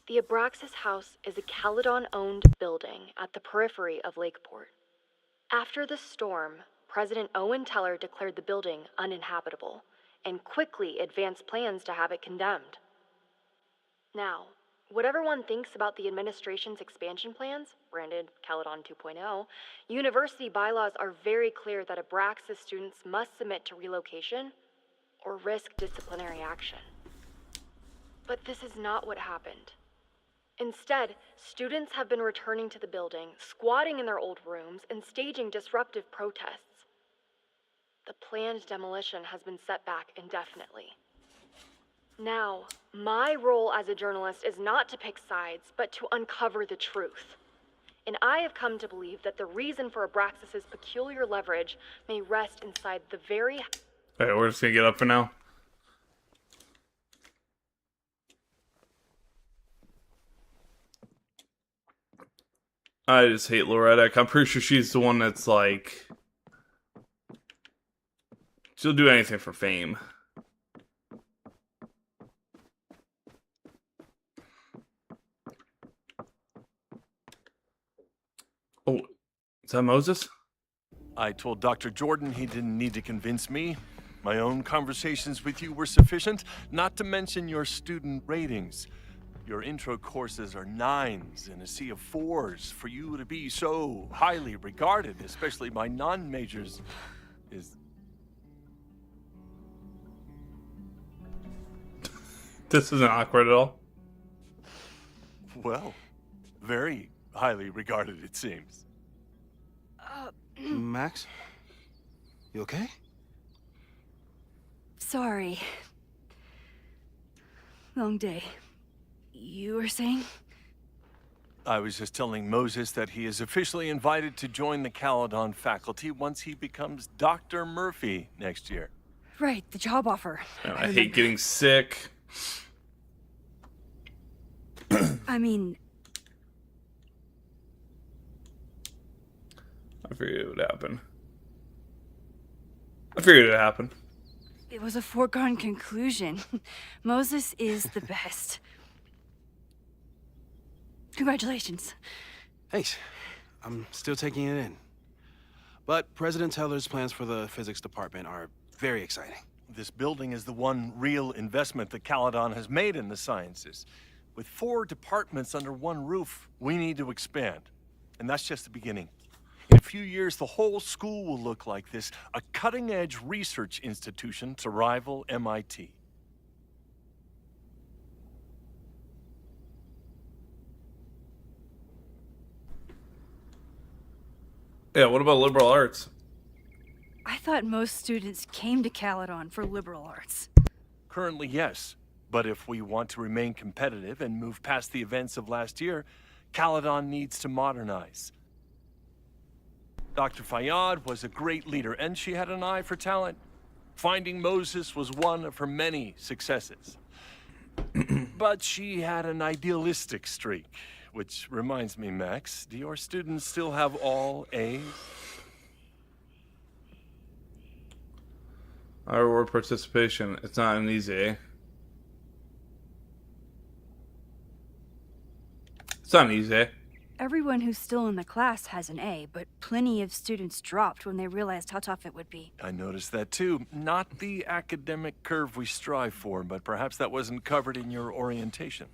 The Abraxas House is a Caledon-owned building at the periphery of Lakeport. After the storm, President Owen Teller declared the building uninhabitable and quickly advanced plans to have it condemned. Now, whatever one thinks about the administration's expansion plans, branded Caledon 2.0, university bylaws are very clear that Abraxas students must submit to relocation or risk disciplinary action. But this is not what happened. Instead, students have been returning to the building, squatting in their old rooms, and staging disruptive protests. The planned demolition has been set back indefinitely. Now, my role as a journalist is not to pick sides, but to uncover the truth. and I have come to believe that the reason for Abraxas's peculiar leverage may rest inside the very... Alright, we're just gonna get up for now. I just hate Loretta. I'm pretty sure she's the one that's like... She'll do anything for fame. Oh, is that Moses? I told Dr. Jordan he didn't need to convince me. My own conversations with you were sufficient, not to mention your student ratings. Your intro courses are 9s in a sea of 4s. For you to be so highly regarded, especially by non-majors, is... This isn't awkward at all. Well, very highly regarded, it seems. Max? You okay? Sorry. Long day. You were saying? I was just telling Moses that he is officially invited to join the Caledon faculty once he becomes Dr. Murphy next year. Right, the job offer. I hate getting sick. I mean... I figured it would happen. I figured it would happen. It was a foregone conclusion. Moses is the best. Congratulations. Thanks. I'm still taking it in. But President Teller's plans for the physics department are very exciting. This building is the one real investment that Caledon has made in the sciences. With 4 departments under one roof, we need to expand. And that's just the beginning. In a few years, the whole school will look like this, a cutting-edge research institution to rival MIT. Yeah, what about liberal arts? I thought most students came to Caledon for liberal arts. Currently, yes. But if we want to remain competitive and move past the events of last year, Caledon needs to modernize. Dr. Fayyad was a great leader, and she had an eye for talent. Finding Moses was one of her many successes. But she had an idealistic streak, which reminds me, Max, do your students still have all A's? I reward participation. It's not an easy A. It's not an easy A. Everyone who's still in the class has an A, but plenty of students dropped when they realized how tough it would be. I noticed that too. Not the academic curve we strive for, but perhaps that wasn't covered in your orientation.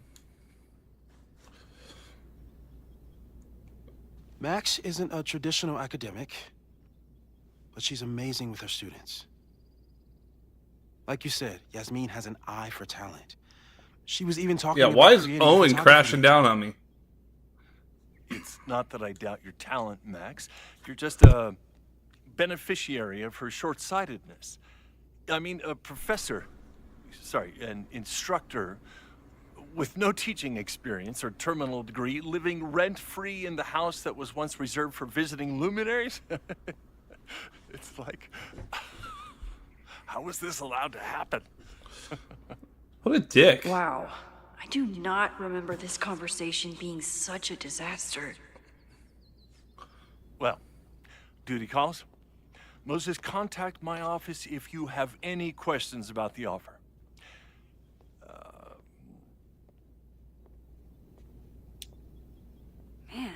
Max isn't a traditional academic, but she's amazing with her students. Like you said, Yasmin has an eye for talent. She was even talking about why is creating Owen photography. crashing down on me? It's not that I doubt your talent, Max. You're just a beneficiary of her short-sightedness. I mean, a professor, an instructor with no teaching experience or terminal degree, living rent-free in the house that was once reserved for visiting luminaries? It's like, how was this allowed to happen? What a dick. Wow. I do not remember this conversation being such a disaster. Well, duty calls. Moses, contact my office if you have any questions about the offer. Man,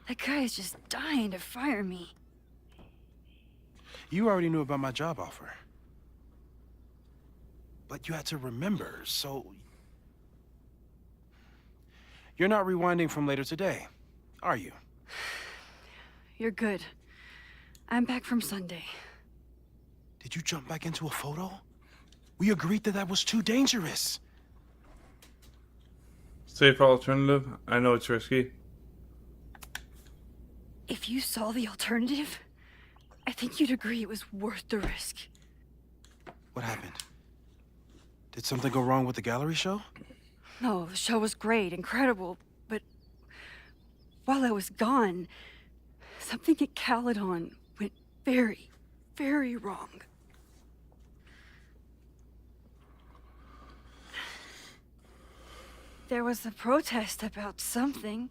that guy is just dying to fire me. You already knew about my job offer. But you had to remember, so... You're not rewinding from later today, are you? You're good. I'm back from Sunday. Did you jump back into a photo? We agreed that that was too dangerous. Safer alternative? I know it's risky. If you saw the alternative, I think you'd agree it was worth the risk. What happened? Did something go wrong with the gallery show? No, the show was great, incredible, but while I was gone, something at Caledon went very, very wrong. There was a protest about something.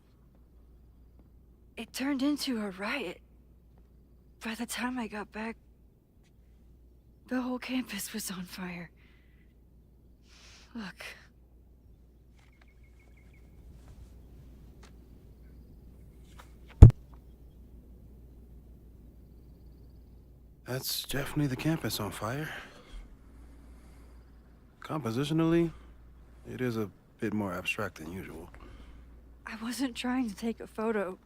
It turned into a riot. By the time I got back, the whole campus was on fire. Look. That's definitely the campus on fire. Compositionally, it is a bit more abstract than usual. I wasn't trying to take a photo.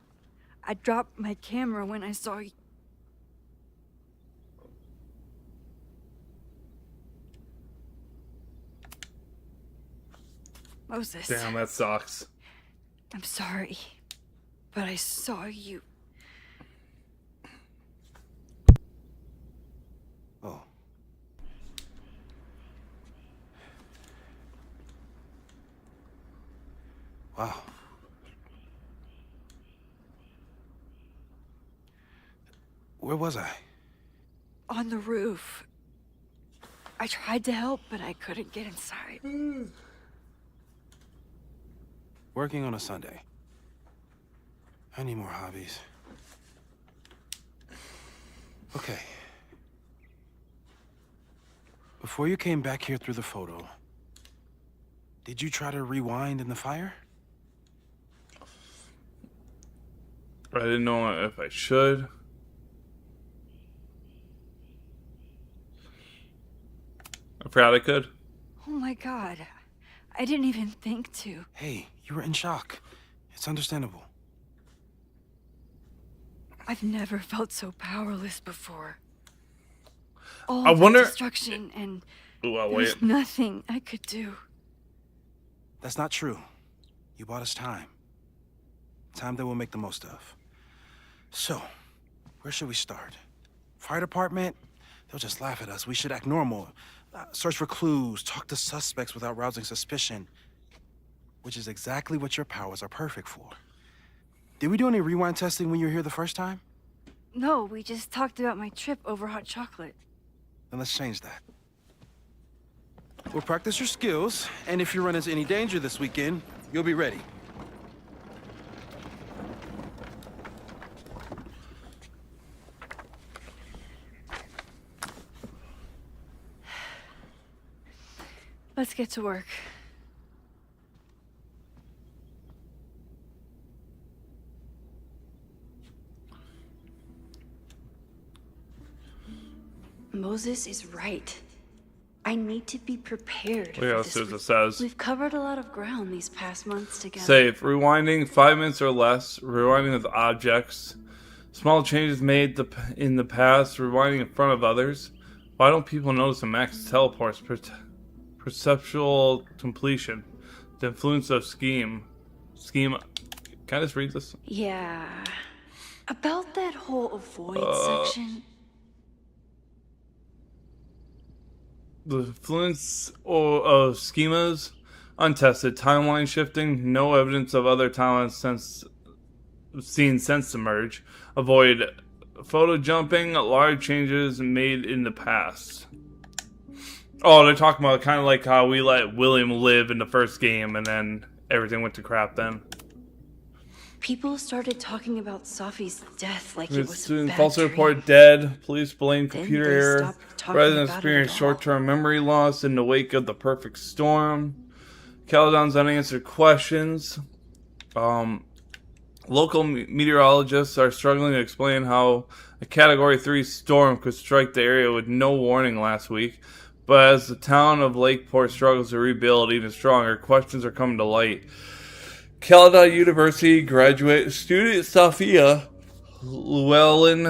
I dropped my camera when I saw you. Moses. Damn, that sucks. I'm sorry, but I saw you. Oh. Wow. Where was I? On the roof. I tried to help, but I couldn't get inside. Working on a Sunday. I need more hobbies. Okay. Before you came back here through the photo, did you try to rewind in the fire? I didn't know if I should. I forgot I could. Oh my god. I didn't even think to. Hey, you were in shock. It's understandable. I've never felt so powerless before. All I the wonder- destruction and Ooh, there's nothing I could do. That's not true. You bought us time. Time that we'll make the most of. So, where should we start? Fire department? They'll just laugh at us. We should act normal. Search for clues, talk to suspects without rousing suspicion. Which is exactly what your powers are perfect for. Did we do any rewind testing when you were here the first time? No, we just talked about my trip over hot chocolate. Then let's change that. We'll practice your skills, and if you run into any danger this weekend, you'll be ready. Let's get to work. Moses is right. I need to be prepared for Yeah, this. Susan says. We've covered a lot of ground these past months together. Safe. Rewinding 5 minutes or less. Rewinding with objects. Small changes made in the past. Rewinding in front of others. Why don't people notice when Max teleports? Perceptual completion. The influence of scheme. Can I just read this? Yeah. About that whole avoid section. The influence of schemas. Untested. Timeline shifting. No evidence of other talents seen since the merge. Avoid photo jumping. Large changes made in the past. Oh, they're talking about kind of like how we let William live in the first game and then everything went to crap then. People started talking about Safi's death like it was a Student bad false dream. report dead. Police blame Then computer they error. stopped talking Residents about it experience at all. short-term memory loss in the wake of the perfect storm. Caledon's unanswered questions. Local meteorologists are struggling to explain how a Category 3 storm could strike the area with no warning last week. But as the town of Lakeport struggles to rebuild even stronger, questions are coming to light. Caledon University graduate student Safia Llewellyn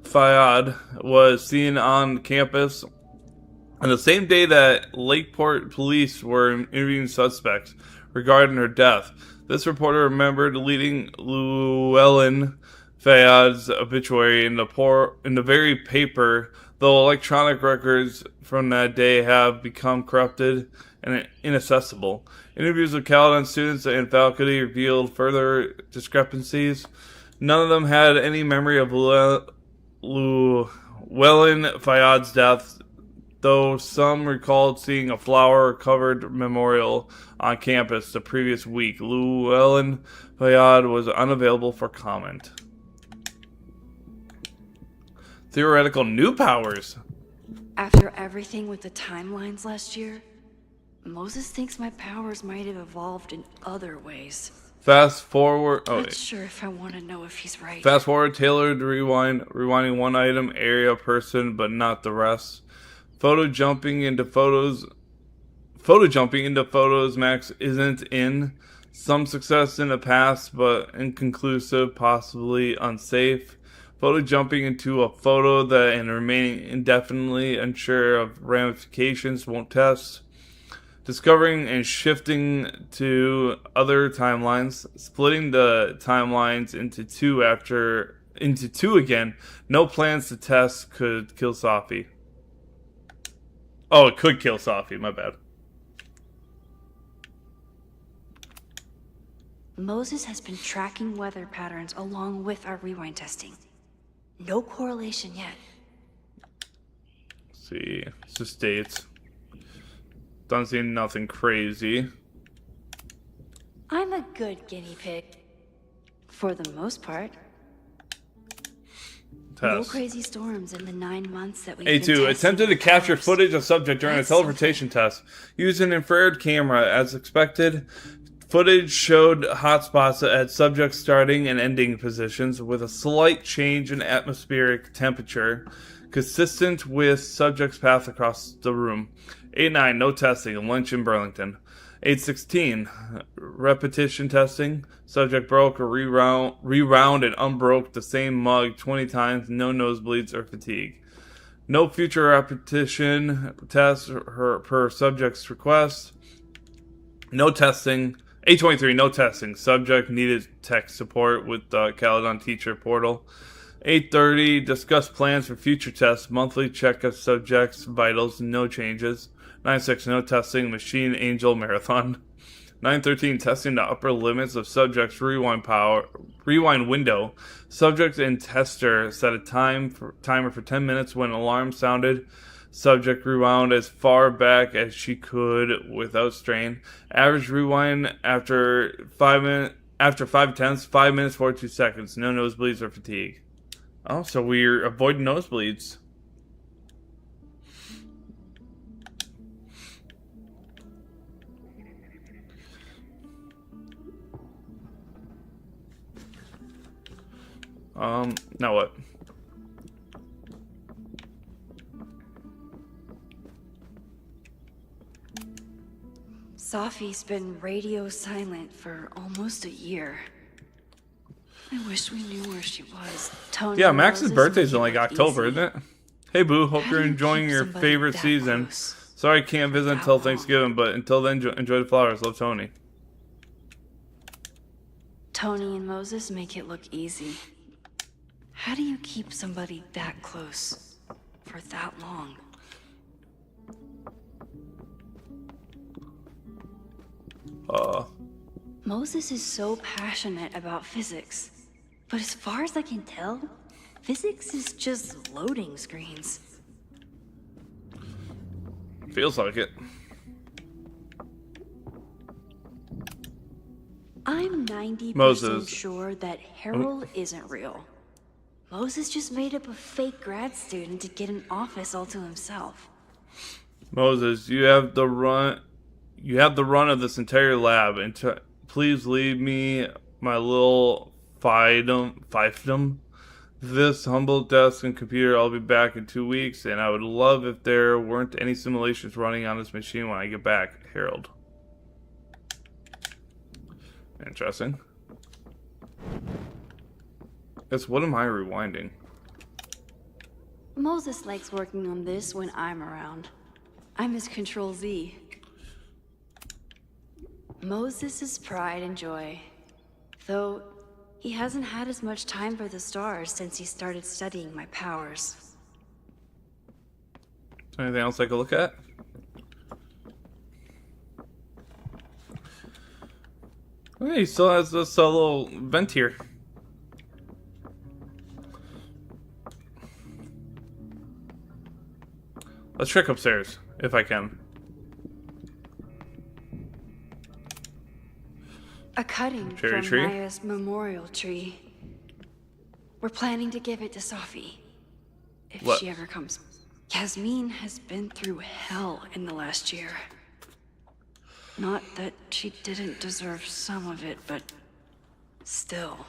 Fayad was seen on campus on the same day that Lakeport police were interviewing suspects regarding her death. This reporter remembered leading Llewellyn Fayad's obituary in the very paper, though electronic records from that day have become corrupted and inaccessible. Interviews with Caledon students and faculty revealed further discrepancies. None of them had any memory of Llewellyn Fayyad's death, though some recalled seeing a flower-covered memorial on campus the previous week. Llewellyn Fayyad was unavailable for comment. Theoretical new powers. After everything with the timelines last year, Moses thinks my powers might have evolved in other ways. Fast forward. Not sure if I want to know if he's right. Fast forward, tailored rewinding one item, area, person, but not the rest. Photo jumping into photos. Max isn't in. Some success in the past, but inconclusive, possibly unsafe. Photo jumping into a photo that and remaining indefinitely unsure of ramifications won't test. Discovering and shifting to other timelines, splitting the timelines into two again. No plans to test could kill Safi. Oh, it could kill Safi, my bad. Moses has been tracking weather patterns along with our rewind testing. No correlation yet. Let's see. It's just dates. Don't see nothing crazy. I'm a good guinea pig. For the most part. No crazy storms in the 9 months that we've been A2 attempted to capture footage of subject during a teleportation test. Used an infrared camera as expected. Footage showed hotspots at subject starting and ending positions with a slight change in atmospheric temperature, consistent with subject's path across the room. 8-9, no testing, lunch in Burlington. 8-16, repetition testing. Subject broke or rewound and unbroke the same mug 20 times, no nosebleeds or fatigue. No future repetition tests per subject's request. No testing. 8-23, no testing. Subject needed tech support with the Caledon Teacher Portal. 8-30, discuss plans for future tests. Monthly check of subjects' vitals, no changes. 9-6, no testing. Machine Angel Marathon. 9-13, testing the upper limits of subject's rewind window. Subject and tester set a timer for 10 minutes. When alarm sounded, subject rewound as far back as she could without strain. Average rewind after 5 attempts, 5 minutes 42 seconds. No nosebleeds or fatigue. Oh, so we're avoiding nosebleeds. Now what? Safi's been radio silent for almost a year. I wish we knew where she was. Tony yeah, Max's birthday's in like October, isn't it? Hey Boo, hope you're enjoying your favorite season. Sorry I can't visit until Thanksgiving, but until then, enjoy the flowers. Love, Tony. Tony and Moses make it look easy. How do you keep somebody that close for that long? Moses is so passionate about physics, but as far as I can tell, physics is just loading screens. Feels like it. I'm 90% sure that Harold isn't real. Moses just made up a fake grad student to get an office all to himself. Moses, you have the run of this entire lab, and please leave me my little fiefdom. This humble desk and computer. I'll be back in 2 weeks, and I would love if there weren't any simulations running on this machine when I get back. Harold. Interesting. Guess what am I rewinding? Moses likes working on this when I'm around. I'm his Control Z. Moses' pride and joy. Though he hasn't had as much time for the stars since he started studying my powers. Anything else I could look at? Okay, he still has this little vent here. Let's check upstairs, if I can. A cutting Cherry from tree? Maya's memorial tree. We're planning to give it to Sophie. If What? she ever comes. Yasmin has been through hell in the last year. Not that she didn't deserve some of it, but still.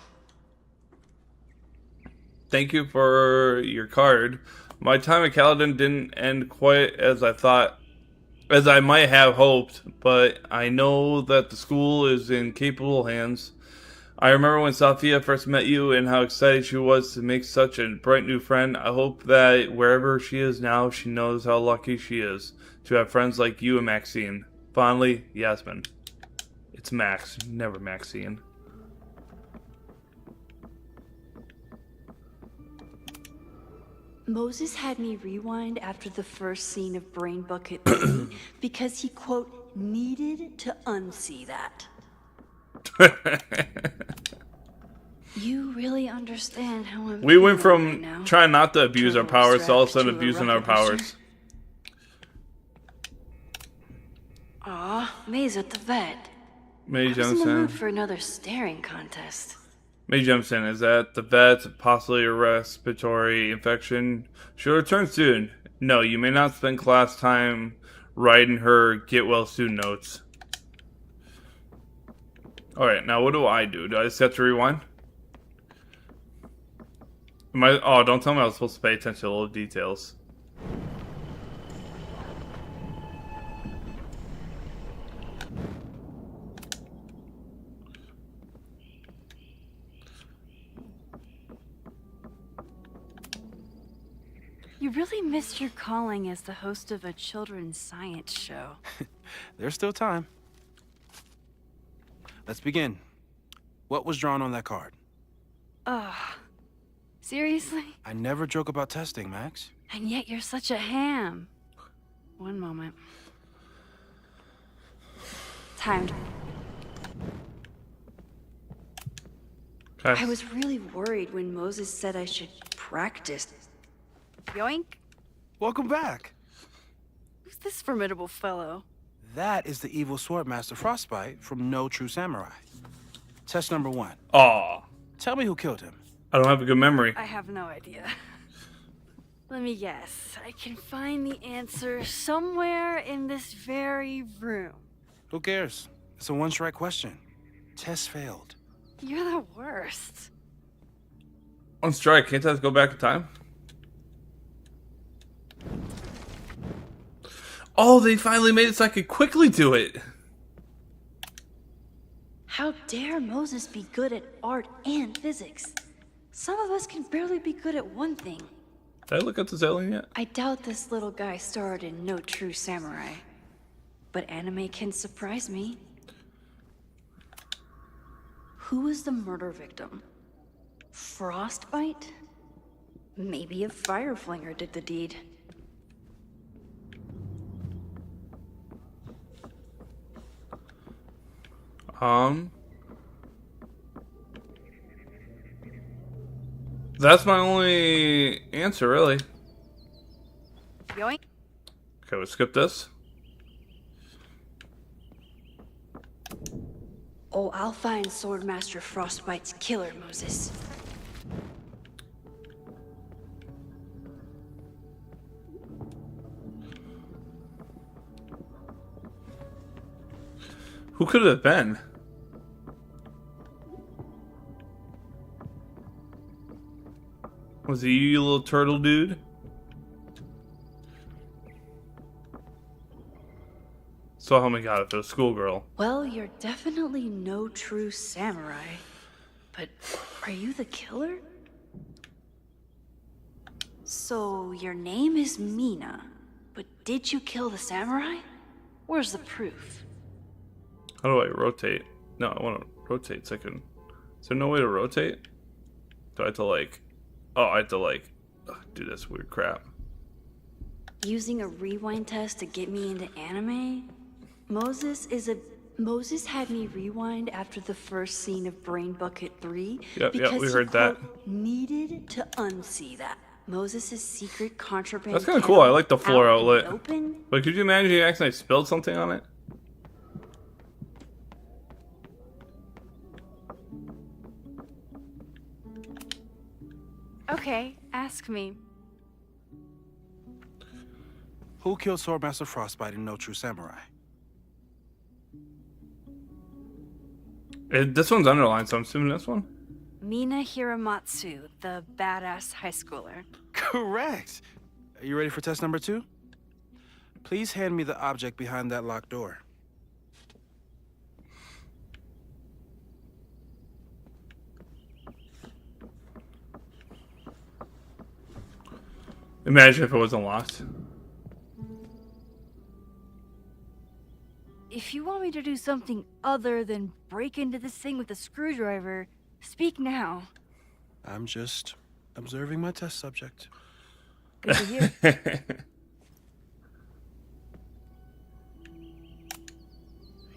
Thank you for your card. My time at Caledon didn't end quite as I might have hoped, but I know that the school is in capable hands. I remember when Sophia first met you and how excited she was to make such a bright new friend. I hope that wherever she is now, she knows how lucky she is to have friends like you and Maxine. Fondly, Yasmin. It's Max, never Maxine. Moses had me rewind after the first scene of Brain Bucket 3 because he, quote, needed to unsee that. You really understand how I'm We went feeling right from now. trying not to abuse our Turtle powers to all of a strapped sudden to a abusing our roller coaster. powers. Aw, May's at the vet. May I was in the mood Jemison. for another staring contest. May Jemison is at the vet, possibly a respiratory infection. She'll return soon. No, you may not spend class time writing her get well soon notes. Alright, now what do? Do I just have to rewind? Oh, don't tell me I was supposed to pay attention to little details. You really missed your calling as the host of a children's science show. There's still time. Let's begin. What was drawn on that card? Ugh. Seriously? I never joke about testing, Max. And yet you're such a ham. One moment. Timed. Okay. I was really worried when Moses said I should practice. Yoink. Welcome back. Who's this formidable fellow? That is the evil sword master Frostbite from No True Samurai. Test number 1. Aw. Tell me who killed him. I don't have a good memory. I have no idea. Let me guess. I can find the answer somewhere in this very room. Who cares? It's a one-strike question. Test failed. You're the worst. On strike, can't I just go back in time? Oh, they finally made it so I could quickly do it. How dare Moses be good at art and physics? Some of us can barely be good at one thing. Did I look at this alien yet? I doubt this little guy starred in No True Samurai. But anime can surprise me. Who was the murder victim? Frostbite? Maybe a fire flinger did the deed. That's my only answer, really. Yoink. Okay, we'll skip this. Oh, I'll find Swordmaster Frostbite's killer, Moses. Who could it have been? Was it you little turtle dude? So help me God, if it was schoolgirl. Well, you're definitely no true samurai. But are you the killer? So your name is Mina, but did you kill the samurai? Where's the proof? How do I rotate? No, I want to rotate second. Is there no way to rotate? Do I have to like... Oh, I have to like... do this weird crap. Using a rewind test to get me into anime? Moses is a Moses had me rewind after the first scene of Brain Bucket 3 Yep, because we he, heard that. quote, needed to unsee that. Moses' secret contraband. That's kind of cool. I like the floor out in the outlet. open. But could you imagine you accidentally spilled something on it? Okay, ask me. Who killed Swordmaster Frostbite in No True Samurai? This one's underlined, so I'm assuming this one. Mina Hiramatsu, the badass high schooler. Correct. Are you ready for test number 2? Please hand me the object behind that locked door. Imagine if it wasn't locked. If you want me to do something other than break into this thing with a screwdriver, speak now. I'm just observing my test subject. Good to hear.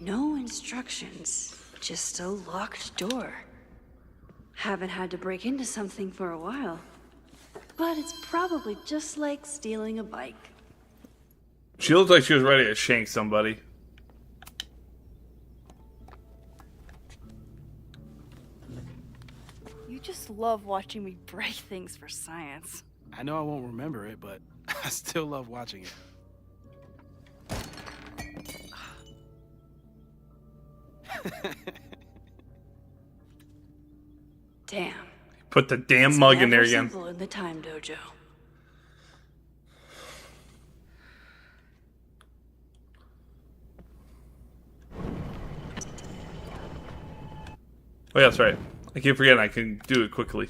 No instructions, just a locked door. Haven't had to break into something for a while. But it's probably just like stealing a bike. She looked like she was ready to shank somebody. You just love watching me break things for science. I know I won't remember it, but I still love watching it. Damn. Put the damn It's mug in there never again. simple in the time dojo. Oh, yeah, that's right. I keep forgetting I can do it quickly.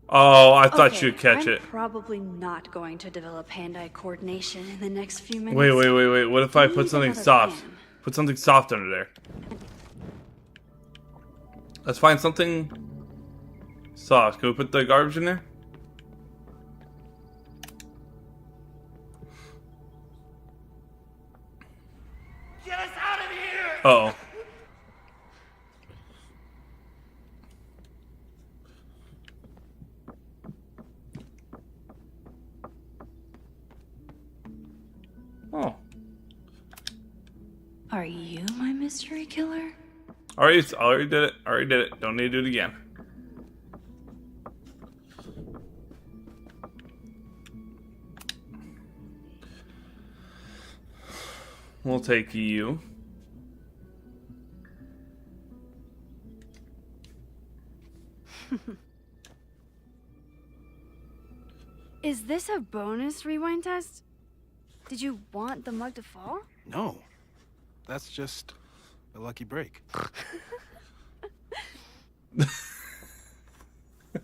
Oh, I thought you'd catch I'm it. Probably not going to develop hand-eye coordination in the next few minutes. Wait. What if I put Need something another soft? plan. Put something soft under there. Let's find something soft. Can we put the garbage in there? Get us out of here! Uh-oh. Oh. Are you my mystery killer? Already did it. Don't need to do it again. We'll take you. Is this a bonus rewind test? Did you want the mug to fall? No. That's just a lucky break.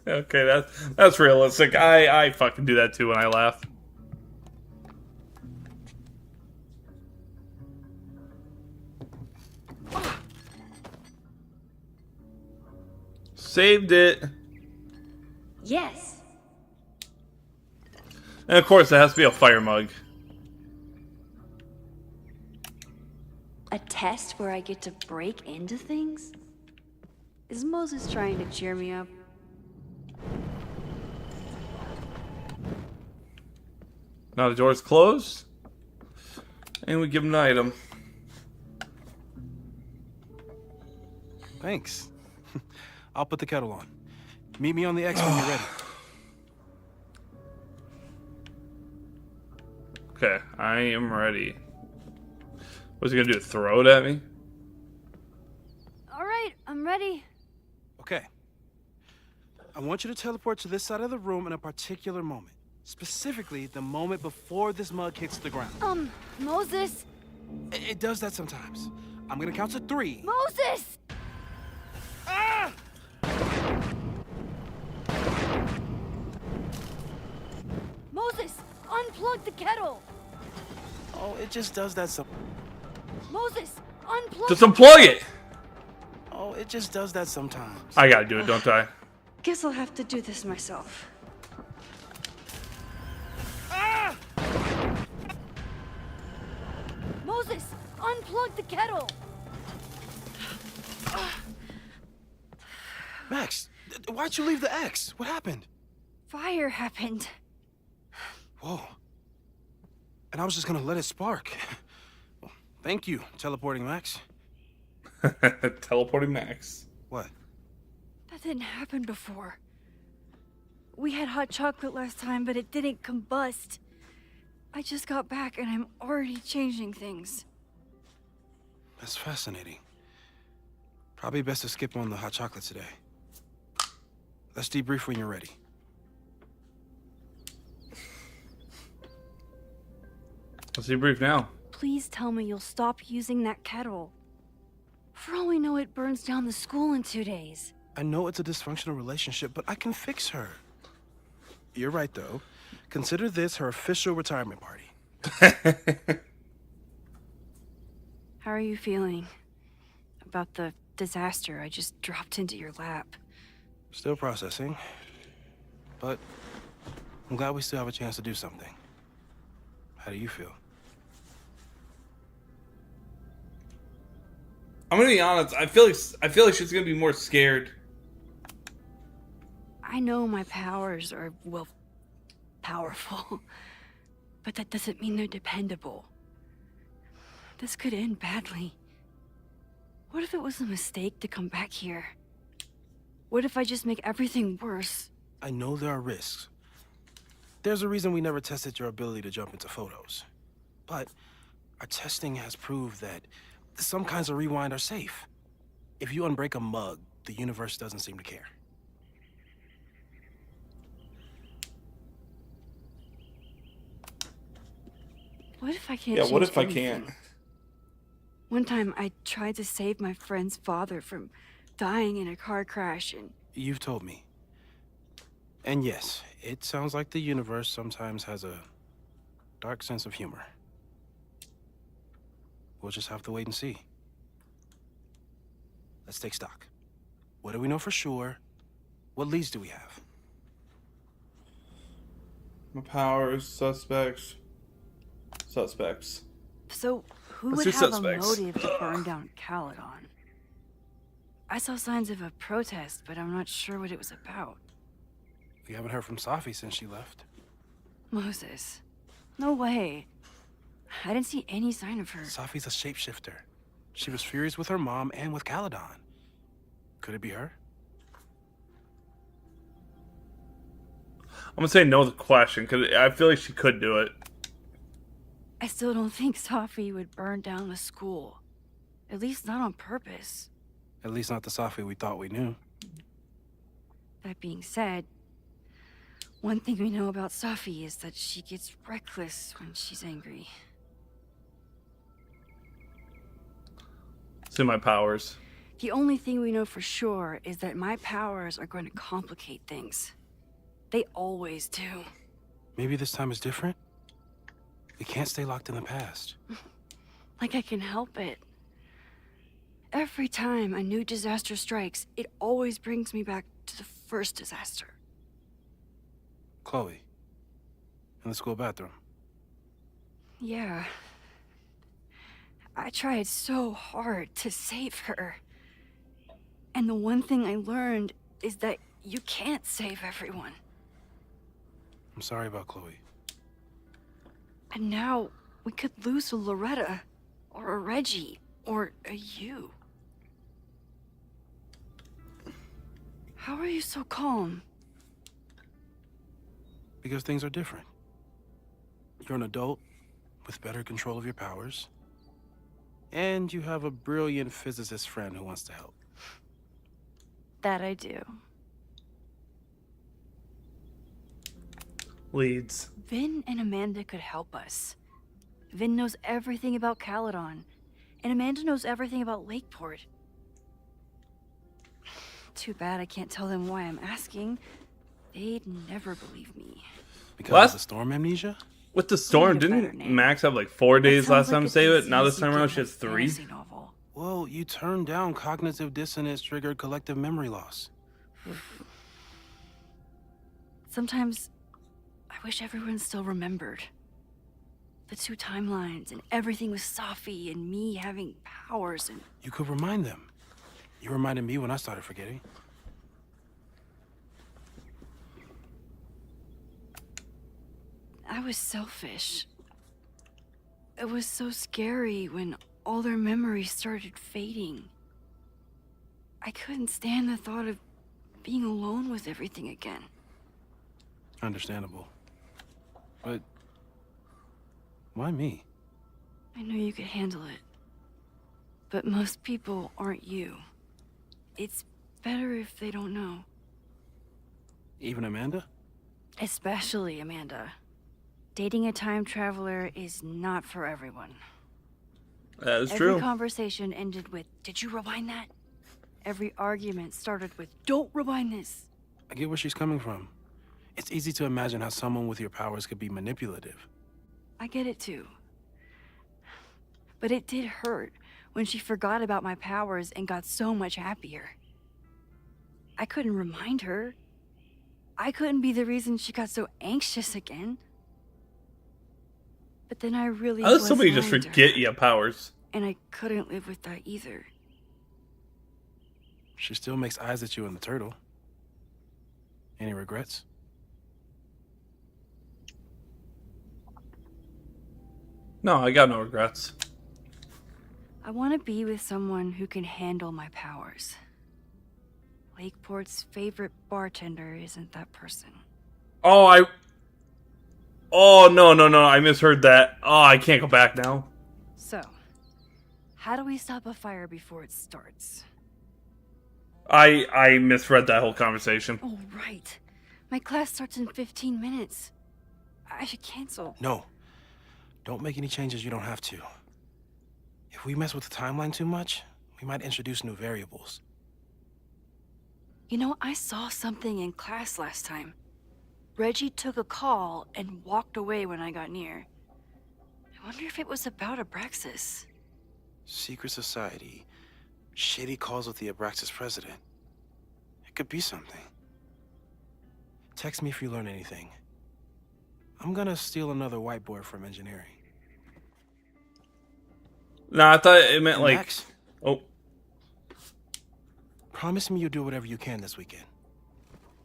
Okay, that's realistic. I fucking do that too when I laugh. Saved it. Yes. And of course, it has to be a fire mug. A test where I get to break into things? Is Moses trying to cheer me up? Now the door's closed. And we give him an item. Thanks. I'll put the kettle on. Meet me on the X when you're ready. Okay, I am ready. What's he gonna do? Throw it at me? All right, I'm ready. Okay. I want you to teleport to this side of the room in a particular moment. Specifically, the moment before this mug hits the ground. Moses! It does that sometimes. I'm gonna count to 3. Moses! Ah! Moses! Unplug the kettle! Oh, it just does that some. Moses! Unplug Just unplug it! Oh, it just does that sometimes. I gotta do it, don't I? Guess I'll have to do this myself. Ah! Moses, unplug the kettle! Max, why'd you leave the X? What happened? Fire happened. Whoa. And I was just gonna let it spark. Thank you, teleporting Max. Teleporting Max. What? That didn't happen before. We had hot chocolate last time, but it didn't combust. I just got back and I'm already changing things. That's fascinating. Probably best to skip on the hot chocolate today. Let's debrief when you're ready. Let's debrief now. Please tell me you'll stop using that kettle. For all we know, it burns down the school in 2 days. I know it's a dysfunctional relationship, but I can fix her. You're right, though. Consider this her official retirement party. How are you feeling about the disaster I just dropped into your lap? Still processing. But I'm glad we still have a chance to do something. How do you feel? I'm gonna be honest. I feel like she's gonna be more scared. I know my powers are, well, powerful, but that doesn't mean they're dependable. This could end badly. What if it was a mistake to come back here? What if I just make everything worse? I know there are risks. There's a reason we never tested your ability to jump into photos. But our testing has proved that some kinds of rewind are safe. If you unbreak a mug, the universe doesn't seem to care. What if I can't Yeah, what change if I anything? can't? One time I tried to save my friend's father from dying in a car crash and... You've told me. And yes, it sounds like the universe sometimes has a dark sense of humor. We'll just have to wait and see. Let's take stock. What do we know for sure? What leads do we have? My powers, suspects. So, who Let's would do have suspects. a motive to burn down Caledon? I saw signs of a protest, but I'm not sure what it was about. We haven't heard from Safi since she left. Moses. No way. I didn't see any sign of her. Safi's a shapeshifter. She was furious with her mom and with Caledon. Could it be her? I'm gonna say no to the question because I feel like she could do it. I still don't think Safi would burn down the school. At least not on purpose. At least not the Safi we thought we knew. That being said, one thing we know about Safi is that she gets reckless when she's angry. It's in my powers. The only thing we know for sure is that my powers are going to complicate things. They always do. Maybe this time is different? We can't stay locked in the past. Like I can help it. Every time a new disaster strikes, it always brings me back to the first disaster. Chloe. In the school bathroom. Yeah. I tried so hard to save her. And the one thing I learned is that you can't save everyone. I'm sorry about Chloe. And now we could lose a Loretta, or a Reggie, or a you. How are you so calm? Because things are different. You're an adult with better control of your powers. And you have a brilliant physicist friend who wants to help. That I do. Leads. Vin and Amanda could help us. Vin knows everything about Caledon, and Amanda knows everything about Lakeport. Too bad I can't tell them why I'm asking. They'd never believe me. Because of the storm amnesia? With the storm, Need a better didn't name. Max have like 4 days sounds last like time a to save it? Now this DC time around she kid has 3? fantasy novel. Well, you turned down cognitive dissonance triggered collective memory loss. Sometimes I wish everyone still remembered. the two timelines and everything with Safi and me having powers and... You could remind them. You reminded me when I started forgetting. I was selfish. It was so scary when all their memories started fading. I couldn't stand the thought of being alone with everything again. Understandable. But why me? I know you could handle it. But most people aren't you. It's better if they don't know. Even Amanda? Especially Amanda. Dating a time traveler is not for everyone. That is Every true. conversation ended with, "Did you rewind that?" Every argument started with, "Don't rewind this." I get where she's coming from. It's easy to imagine how someone with your powers could be manipulative. I get it too. But it did hurt when she forgot about my powers and got so much happier. I couldn't remind her. I couldn't be the reason she got so anxious again. But then I really How does was somebody just lying to forget her, you have powers? and I couldn't live with that either. She still makes eyes at you and the turtle. Any regrets? No, I got no regrets. I want to be with someone who can handle my powers. Lakeport's favorite bartender isn't that person. Oh, no, I misheard that. Oh, I can't go back now. So, how do we stop a fire before it starts? I misread that whole conversation. Oh, right. My class starts in 15 minutes. I should cancel. No. Don't make any changes you don't have to. If we mess with the timeline too much, we might introduce new variables. You know, I saw something in class last time. Reggie took a call and walked away when I got near. I wonder if it was about Abraxas. Secret society. Shady calls with the Abraxas president. It could be something. Text me if you learn anything. I'm gonna steal another whiteboard from engineering. No, I thought it meant like... Max, Oh, promise me you'll do whatever you can this weekend.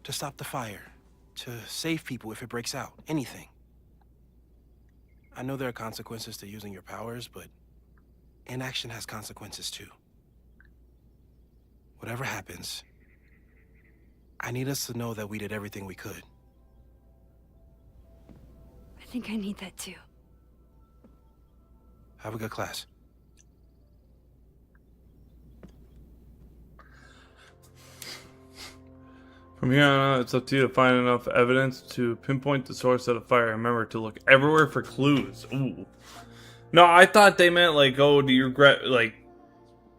To stop the fire. To save people if it breaks out. Anything. I know there are consequences to using your powers, but inaction has consequences too. Whatever happens, I need us to know that we did everything we could. I think I need that too. Have a good class. from here on out, it's up to you to find enough evidence to pinpoint the source of the fire. Remember to look everywhere for clues. Ooh. No, I thought they meant like, oh, do you regret like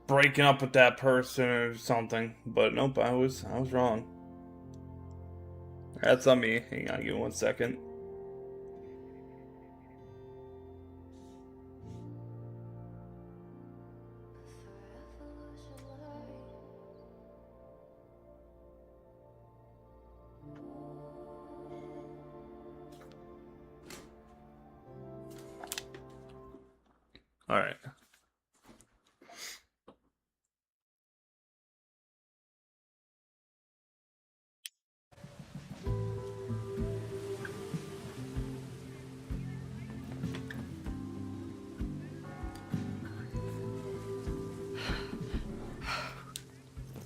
breaking up with that person or something? But nope, I was wrong. That's on me. Hang on, give me 1 second. All right.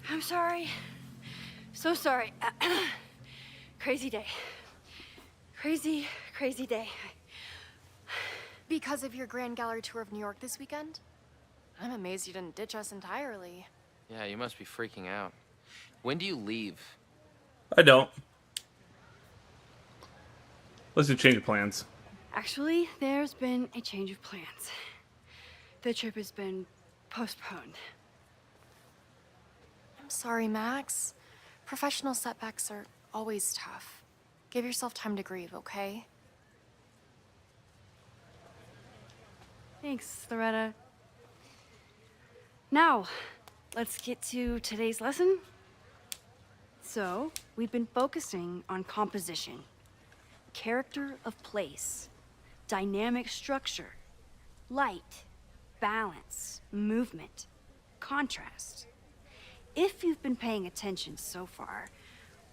I'm sorry. So sorry. Crazy day. Crazy day. Because of your Grand Gallery tour of New York this weekend? I'm amazed you didn't ditch us entirely. Yeah, you must be freaking out. When do you leave? I don't. Let's do change of plans. Actually, there's been a change of plans. The trip has been postponed. I'm sorry, Max. Professional setbacks are always tough. Give yourself time to grieve, okay? Thanks, Loretta. Now, let's get to today's lesson. So, we've been focusing on composition, character of place, dynamic structure. Light, balance, movement, contrast. If you've been paying attention so far,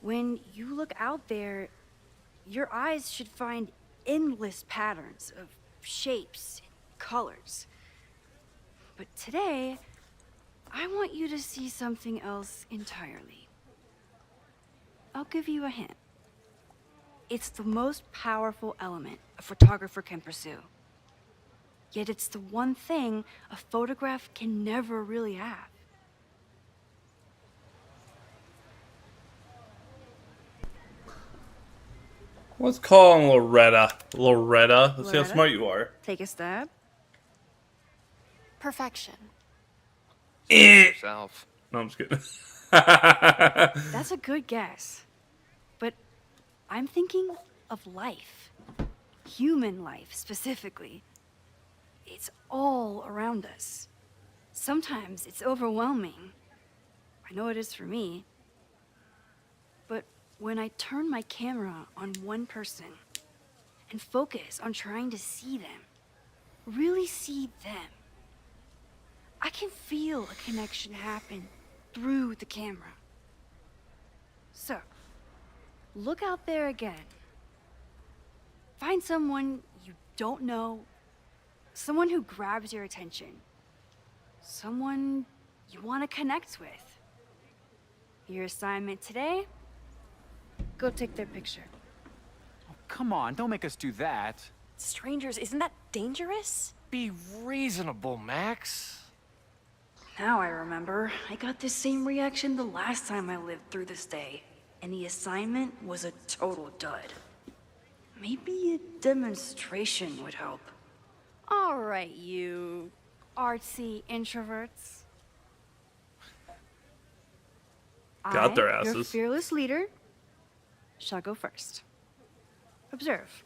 when you look out there, your eyes should find endless patterns of shapes and colors. But today, I want you to see something else entirely. I'll give you a hint. It's the most powerful element a photographer can pursue. Yet it's the one thing a photograph can never really have. Let's call him Loretta. Loretta. Let's see how smart you are. Take a stab. Perfection. Yourself. No, I'm just kidding. That's a good guess. But I'm thinking of life. Human life, specifically. It's all around us. Sometimes it's overwhelming. I know it is for me. But when I turn my camera on one person and focus on trying to see them, really see them, I can feel a connection happen through the camera. So, look out there again. Find someone you don't know, someone who grabs your attention, someone you want to connect with. Your assignment today? Go take their picture. Oh, come on, don't make us do that. Strangers, isn't that dangerous? Be reasonable, Max. Now I remember. I got the same reaction the last time I lived through this day. And the assignment was a total dud. Maybe a demonstration would help. All right, you artsy introverts. Got their Your asses. fearless leader shall go first. Observe.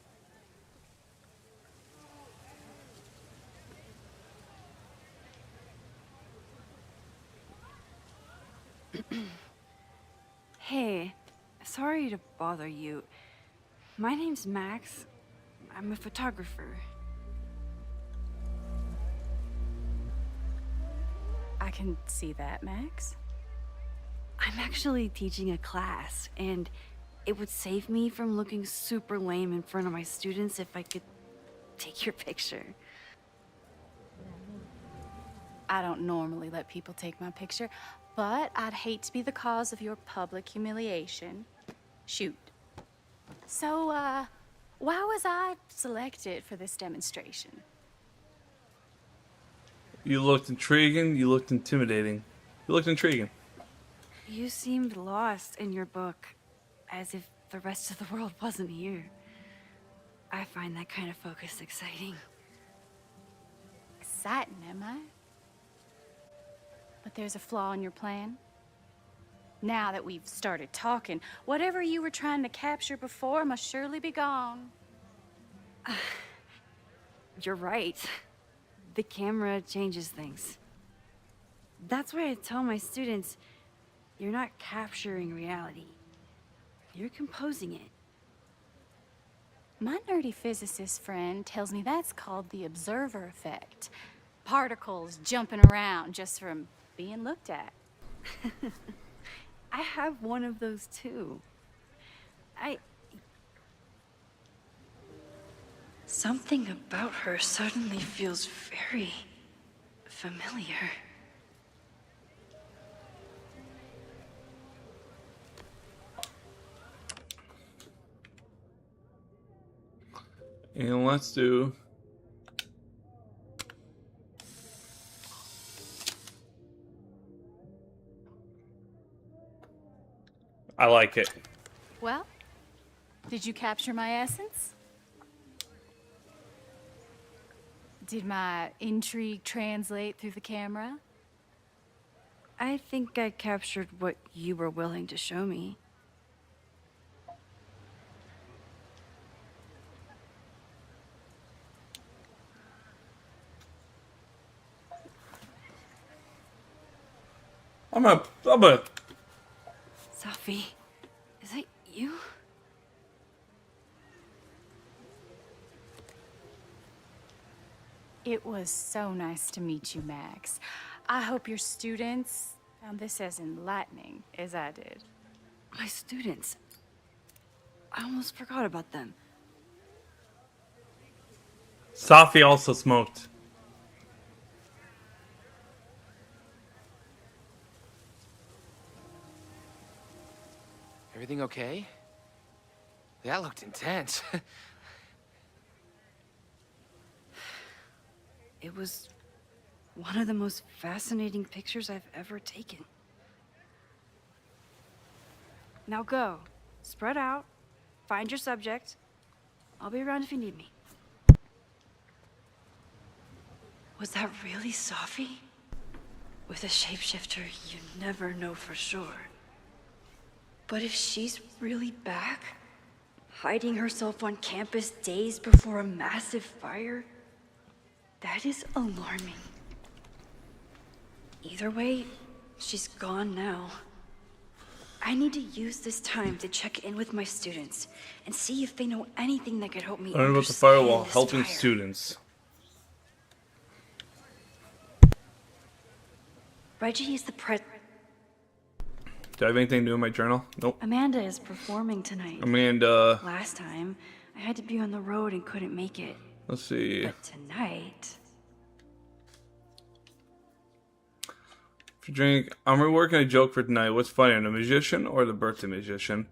Hey, sorry to bother you. My name's Max. I'm a photographer. I can see that, Max. I'm actually teaching a class, and it would save me from looking super lame in front of my students if I could take your picture. I don't normally let people take my picture, but I'd hate to be the cause of your public humiliation. Shoot. So, why was I selected for this demonstration? You looked intriguing. You looked intimidating. You looked intriguing. You seemed lost in your book, as if the rest of the world wasn't here. I find that kind of focus exciting. Exciting, am I? But there's a flaw in your plan. Now that we've started talking, whatever you were trying to capture before must surely be gone. You're right. The camera changes things. That's why I tell my students, you're not capturing reality. You're composing it. My nerdy physicist friend tells me that's called the observer effect. Particles jumping around just from being looked at. I have one of those too. Something about her suddenly feels very familiar. And let's do... I like it. Well, did you capture my essence? Did my intrigue translate through the camera? I think I captured what you were willing to show me. I'm a... Sophie, is that you? It was so nice to meet you, Max. I hope your students found this as enlightening as I did. My students. I almost forgot about them. Safi also smoked. Everything okay? That looked intense. It was one of the most fascinating pictures I've ever taken. Now go. Spread out. Find your subject. I'll be around if you need me. Was that really Safi? With a shapeshifter, you never know for sure. But if she's really back, hiding herself on campus days before a massive fire, that is alarming. Either way, she's gone now. I need to use this time to check in with my students and see if they know anything that could help me Learn about the understand firewall, this helping fire. students. Reggie is the Do I have anything to do in my journal? Nope. Amanda is performing tonight. Amanda. Last time, I had to be on the road and couldn't make it. Let's see. But tonight... If you drink, I'm reworking a joke for tonight. What's funnier, the magician or the birthday magician?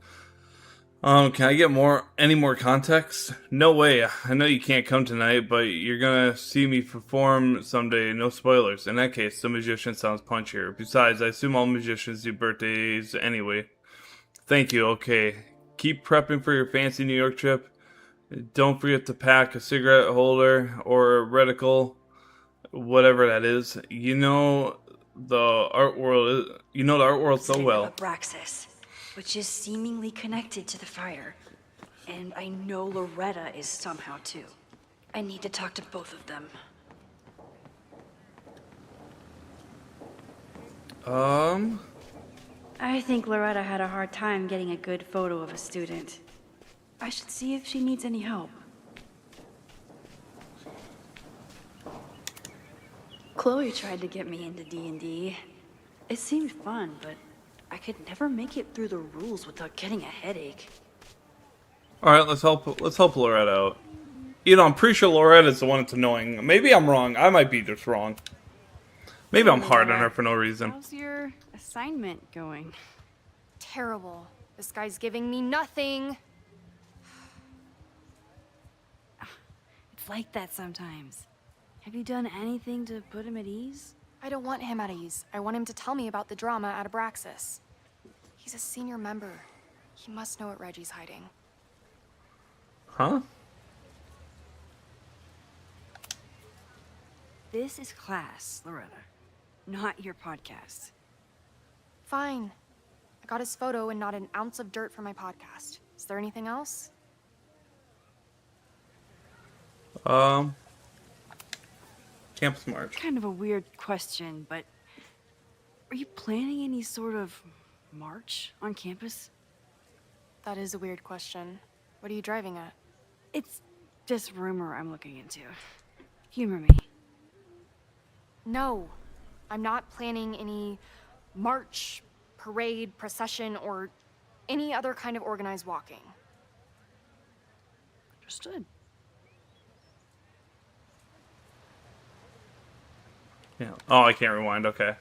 Can I get any more context? No way. I know you can't come tonight, but you're gonna see me perform someday. No spoilers. In that case, the magician sounds punchier. Besides, I assume all magicians do birthdays anyway. Thank you. Okay. Keep prepping for your fancy New York trip. Don't forget to pack a cigarette holder or a reticle, whatever that is. You know the art world so well. Abraxas, which is seemingly connected to the fire. And I know Loretta is somehow too. I need to talk to both of them. I think Loretta had a hard time getting a good photo of a student. I should see if she needs any help. Chloe tried to get me into D&D. It seemed fun, but I could never make it through the rules without getting a headache. All right, let's help Loretta out. You know, I'm pretty sure Loretta's the one that's annoying. Maybe I'm wrong. I might be just wrong. Maybe I'm hard on her for no reason. How's your assignment going? Terrible. This guy's giving me nothing. It's like that sometimes. Have you done anything to put him at ease? I don't want him at ease. I want him to tell me about the drama at Abraxas. He's a senior member. He must know what Reggie's hiding. Huh? This is class, Loretta. Not your podcast. Fine. I got his photo and not an ounce of dirt for my podcast. Is there anything else? Campus March. Kind of a weird question, but are you planning any sort of march on campus? That is a weird question. What are you driving at? It's just rumor I'm looking into. Humor me. No, I'm not planning any march, parade, procession, or any other kind of organized walking. Understood. Yeah. Oh, I can't rewind. Okay.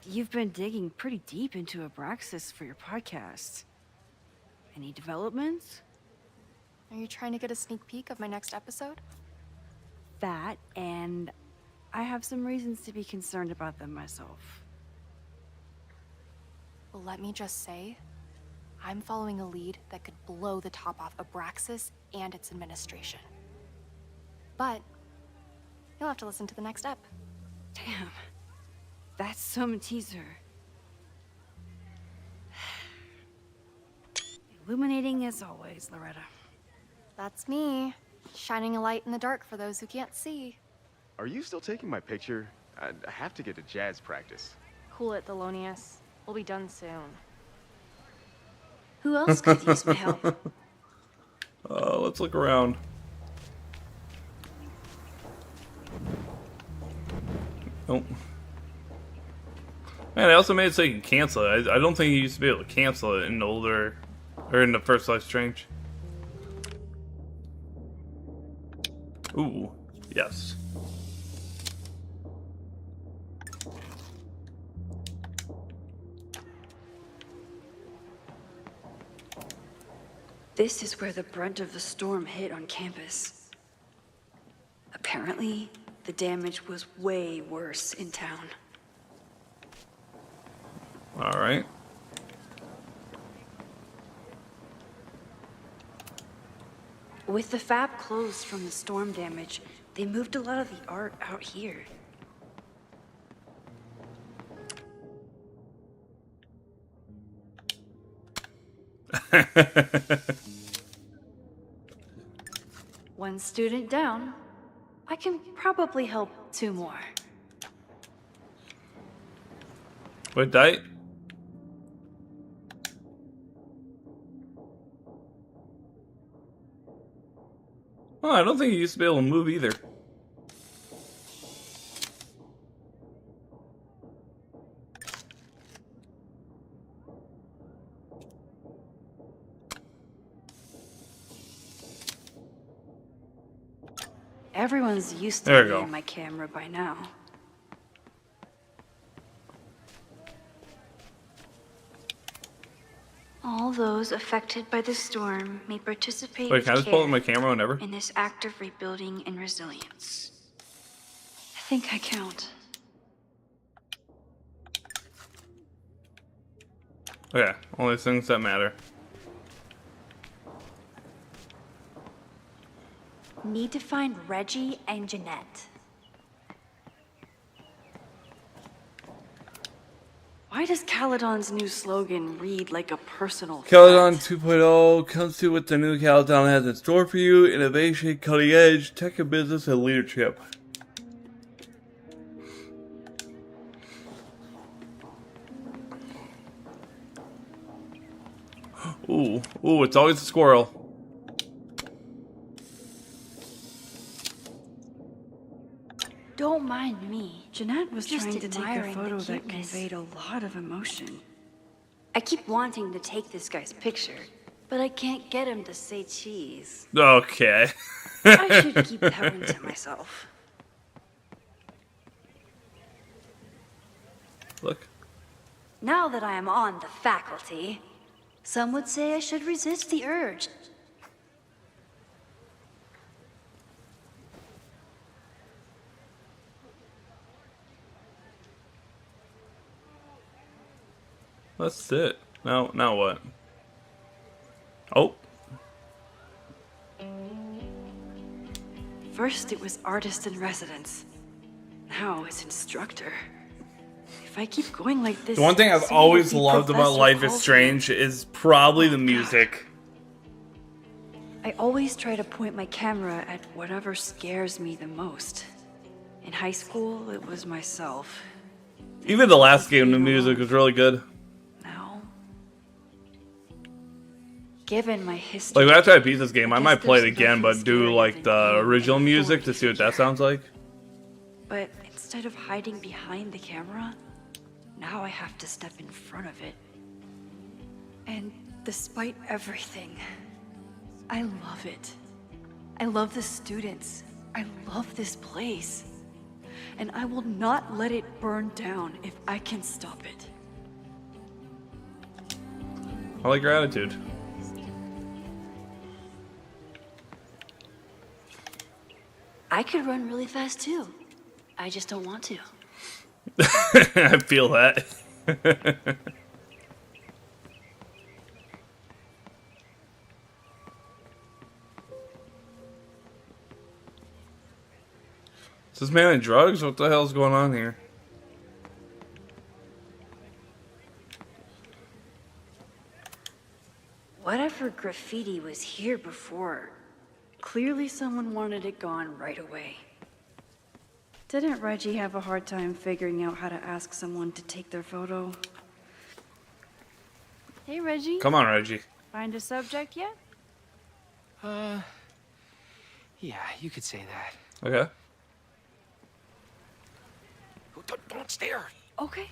You've been digging pretty deep into Abraxas for your podcast. Any developments? Are you trying to get a sneak peek of my next episode? That, and I have some reasons to be concerned about them myself. Well, let me just say, I'm following a lead that could blow the top off Abraxas and its administration. But you'll have to listen to the next ep. Damn. That's some teaser. Illuminating as always, Loretta. That's me, shining a light in the dark for those who can't see. Are you still taking my picture? I have to get to jazz practice. Cool it, Thelonious. We'll be done soon. Who else could use my help? Let's look around. Oh. Man, they also made it so you can cancel it. I don't think you used to be able to cancel it in the older, or in the first Life Strange. Ooh, yes. This is where the brunt of the storm hit on campus. Apparently, the damage was way worse in town. All right. With the fab closed from the storm damage, they moved a lot of the art out here. One student down. I can probably help 2 more. Wait, die? Oh, I don't think you used to be able to move either. Everyone's used There to we me go. and my camera by now. All those affected by the storm may participate Wait, can I with just pull up care my camera whenever? in this act of rebuilding and resilience. I think I count. Okay, only things that matter. Need to find Reggie and Jeanette. Why does Caledon's new slogan read like a personal Caledon 2.0 comes to what the new Caledon has in store for you: innovation, cutting edge, tech and business, and leadership. Ooh, ooh, it's always a squirrel. Don't mind me. Jeanette was Just trying to take a admiring the photo that cuteness. conveyed a lot of emotion. I keep wanting to take this guy's picture, but I can't get him to say cheese. Okay. I should keep that one to myself. Look. Now that I am on the faculty, some would say I should resist the urge. That's it. Now what? Oh. First it was artist in residence. Now it's instructor. If I keep going like this, The one thing I've soon always the loved about professor Life is calls me. Strange is probably the music. I always try to point my camera at whatever scares me the most. In high school, it was myself. Even the last game, the music was really good. Now, given my history, Like after I beat this game, I might play it there's again, but do like the original music to see what that sounds like. but instead of hiding behind the camera, now I have to step in front of it. And despite everything, I love it. I love the students. I love this place. And I will not let it burn down if I can stop it. I like your attitude. I could run really fast too. I just don't want to. I feel that. Is this man on drugs? What the hell's going on here? Whatever graffiti was here before, clearly someone wanted it gone right away. Didn't Reggie have a hard time figuring out how to ask someone to take their photo? Hey, Reggie. Come on, Reggie. Find a subject yet? Yeah, you could say that. Okay. downstairs. Okay.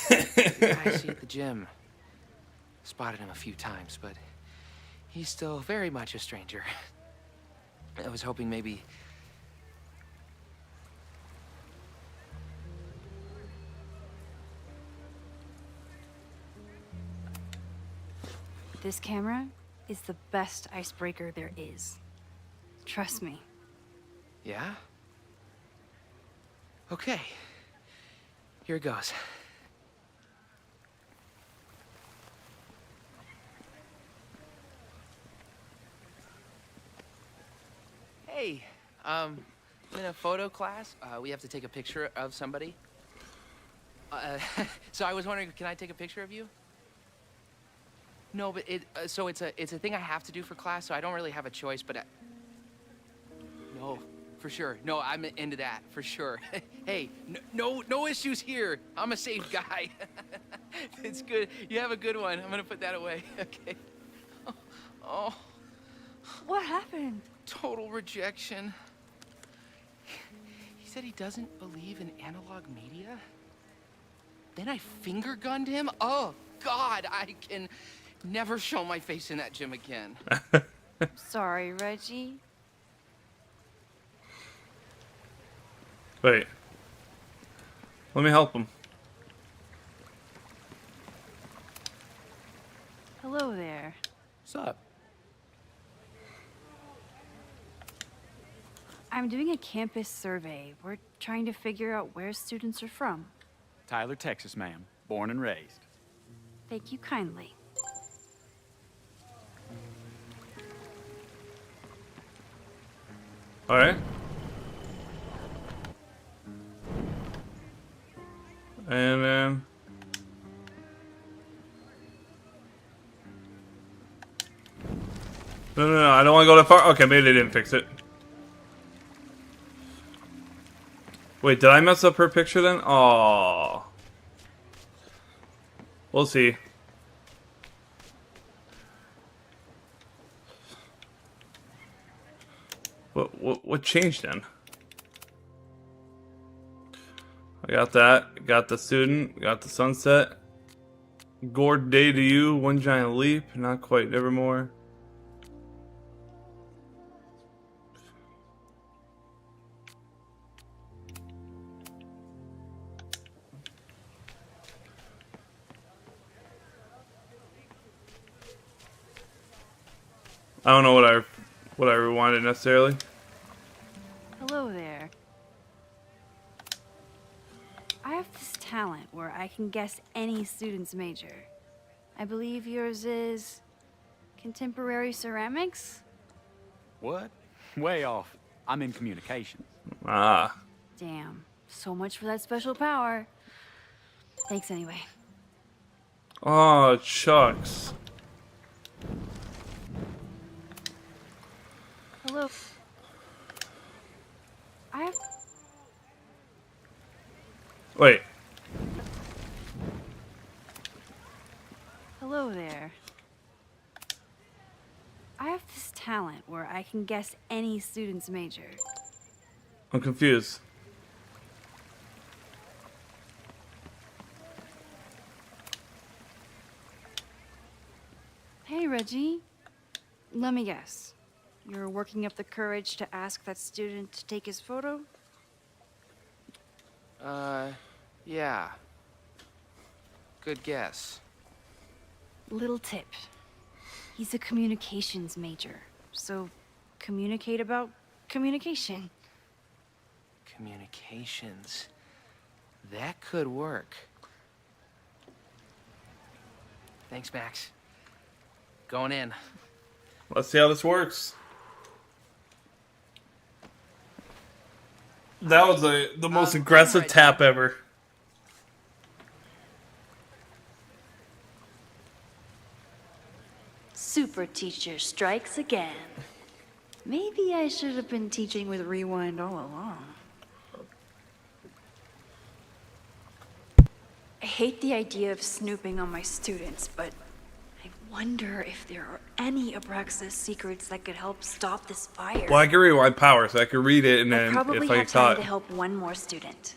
The guy I see at the gym. Spotted him a few times, but he's still very much a stranger. I was hoping maybe... This camera is the best icebreaker there is. Trust me. Yeah? Okay. Here it goes. Hey, in a photo class, we have to take a picture of somebody. So I was wondering, can I take a picture of you? No, but so it's a thing I have to do for class, so I don't really have a choice, but no, for sure. No, I'm into that, for sure. Hey, no issues here. I'm a safe guy. It's good. You have a good one. I'm gonna put that away. Okay. Oh. What happened? Total rejection. He said he doesn't believe in analog media. Then I finger gunned him. Oh, God, I can never show my face in that gym again. Sorry, Reggie. Wait. Let me help him. Hello there. What's up? I'm doing a campus survey. We're trying to figure out where students are from. Tyler, Texas, ma'am. Born and raised. Thank you kindly. All right. And then... No, I don't want to go that far. Okay, maybe they didn't fix it. Wait, did I mess up her picture then? Oh, we'll see. What changed then? I got that. Got the student. Got the sunset. Gourd day to you. One giant leap. Not quite. Nevermore. I don't know what I rewinded necessarily. Hello there. I have this talent where I can guess any student's major. I believe yours is contemporary ceramics? What? Way off. I'm in communications. Ah. Damn. So much for that special power. Thanks anyway. Oh, Chucks. Hello. I have... Wait. Hello there. I have this talent where I can guess any student's major. I'm confused. Hey, Reggie. Let me guess. You're working up the courage to ask that student to take his photo? Yeah. Good guess. Little tip. He's a communications major, so communicate about communication. Communications. That could work. Thanks, Max. Going in. Let's see how this works. That was the most aggressive tap ever. Super teacher strikes again. Maybe I should have been teaching with Rewind all along. I hate the idea of snooping on my students, but I wonder if there are any Abraxas secrets that could help stop this fire. Well, I can rewind power, so I can read it, and then I probably if I have get time caught. to help one more student.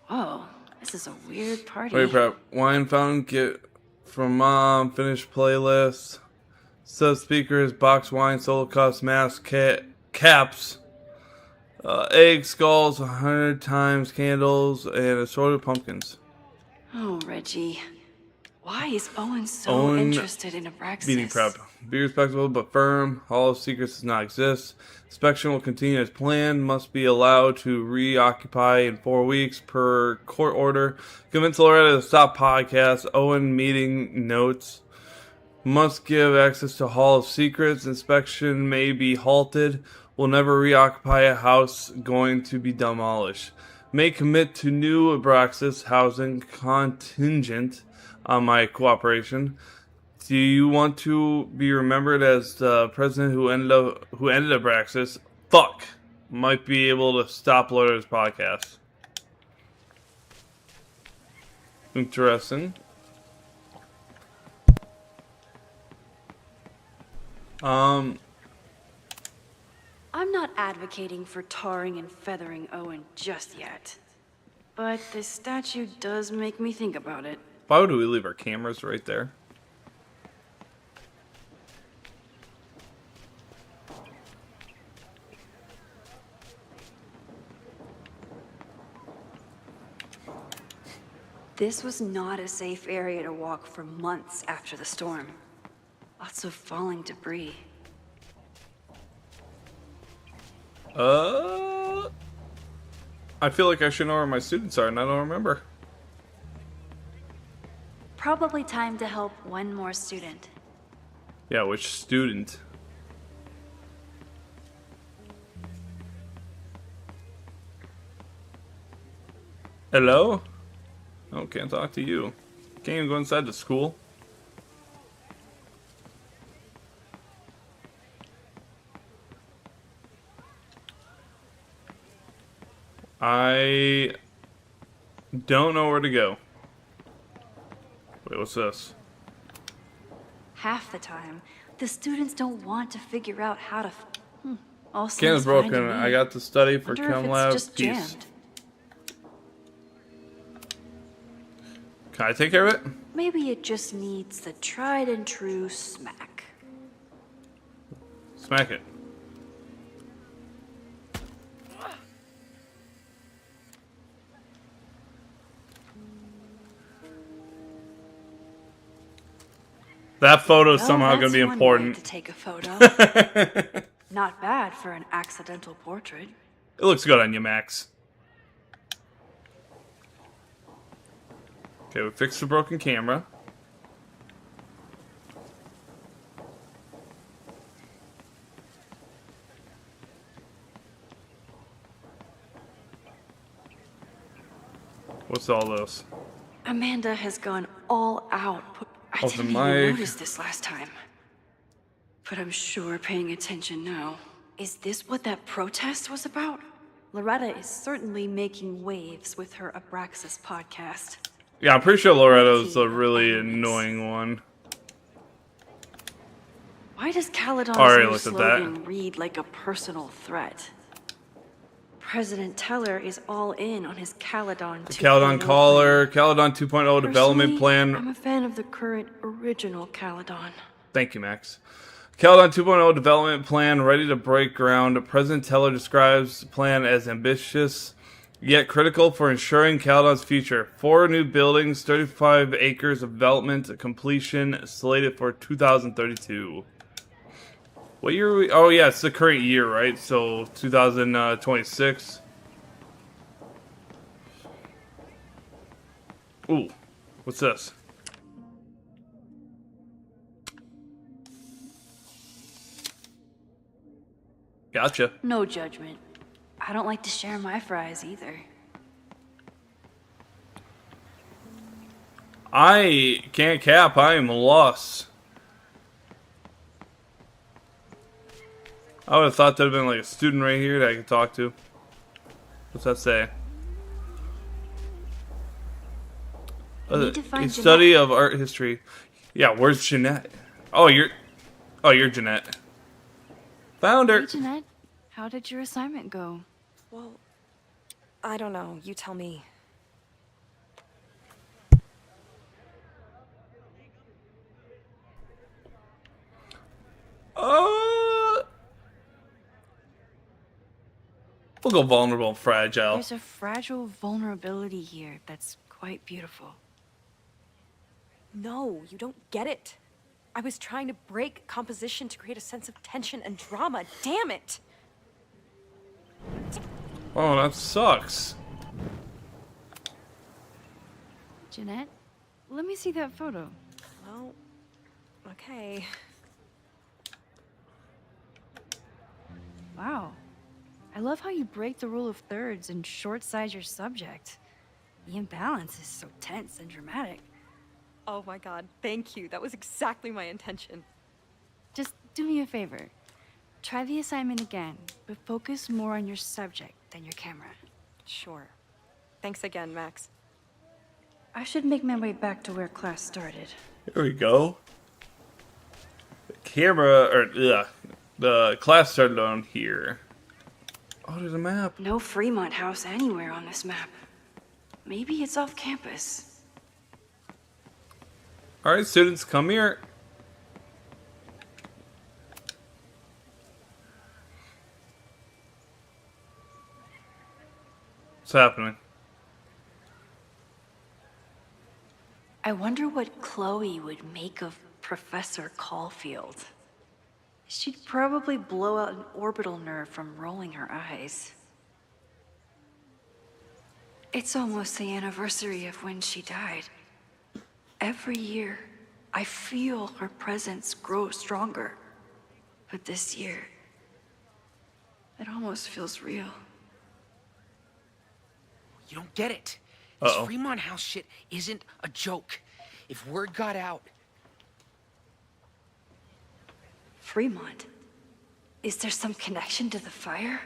Whoa, this is a weird party. Wait, prep. Wine fountain, get from mom, finished playlist. Sub speakers, box wine, solo cups, mask, caps, egg skulls, 100 times candles, and assorted pumpkins. Oh, Reggie. Why is Owen so interested in Abraxas? Meeting prep. Be respectable but firm. Hall of Secrets does not exist. Inspection will continue as planned. Must be allowed to reoccupy in 4 weeks per court order. Convince Loretta to stop podcast. Owen meeting notes. Must give access to Hall of Secrets. Inspection may be halted. Will never reoccupy a house going to be demolished. May commit to new Abraxas housing contingent on my cooperation. Do you want to be remembered as the president who ended Abraxas? Fuck. Might be able to stop Loretta's podcast. Interesting. I'm not advocating for tarring and feathering Owen just yet. But this statue does make me think about it. Why would we leave our cameras right there? This was not a safe area to walk for months after the storm. Lots of falling debris. I feel like I should know where my students are, and I don't remember. Probably time to help one more student. Yeah, which student? Hello? Oh, can't talk to you. Can't even go inside the school. I don't know where to go. Wait, what's this? Half the time, the students don't want to figure out how to. All Can's seems fine to broken. me. I got to study for Wonder if Chem it's Lab. just Peace. jammed. Can I take care of it? Maybe it just needs the tried and true smack. Smack it. That photo is somehow going to be important. To take a photo. Not bad for an accidental portrait. It looks good on you, Max. Okay, we fixed the broken camera. What's all this? Amanda has gone all out. I Open didn't even mic. notice this last time. But I'm sure paying attention now. Is this what that protest was about? Loretta is certainly making waves with her Abraxas podcast. Yeah, I'm pretty sure Loretta's a really annoying one. Why does Caledon's Already new looked at that. slogan read like a personal threat? President Teller is all in on his Caledon 2.0 Caledon Caller, Caledon 2.0 development Personally, plan. I'm a fan of the current original Caledon. Thank you, Max. Caledon 2.0 development plan ready to break ground. President Teller describes the plan as ambitious, yet critical for ensuring Caledon's future. 4 new buildings, 35 acres of development completion slated for 2032. What year are we? Oh, yeah, it's the current year, right? So 2026. Ooh, what's this? Gotcha. No judgment. I don't like to share my fries either. I can't cap. I am lost. I would have thought there'd have been like a student right here that I could talk to. What's that say? Need to find A study of art history. Yeah, where's Jeanette? Oh, you're Jeanette. Found her. Hey, Jeanette. How did your assignment go? Well, I don't know. You tell me. We'll go vulnerable and fragile. There's a fragile vulnerability here that's quite beautiful. No, you don't get it. I was trying to break composition to create a sense of tension and drama. Damn it! Oh, that sucks. Jeanette, let me see that photo. Well, okay. Wow. I love how you break the rule of thirds and short-size your subject. The imbalance is so tense and dramatic. Oh my god, thank you. That was exactly my intention. Just do me a favor. Try the assignment again, but focus more on your subject than your camera. Sure. Thanks again, Max. I should make my way back to where class started. Here we go. The camera, or the class started on here. Oh, there's a map. No Fremont House anywhere on this map. Maybe it's off campus. All right, students, come here. What's happening? I wonder what Chloe would make of Professor Caulfield. She'd probably blow out an orbital nerve from rolling her eyes. It's almost the anniversary of when she died. Every year, I feel her presence grow stronger. But this year, it almost feels real. You don't get it. This Fremont House shit isn't a joke. If word got out... Fremont? Is there some connection to the fire?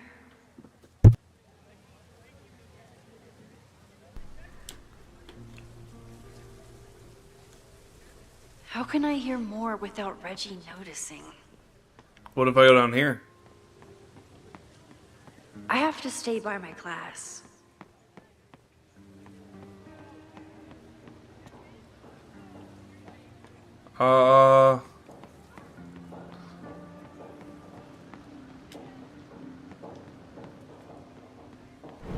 How can I hear more without Reggie noticing? What if I go down here? I have to stay by my class.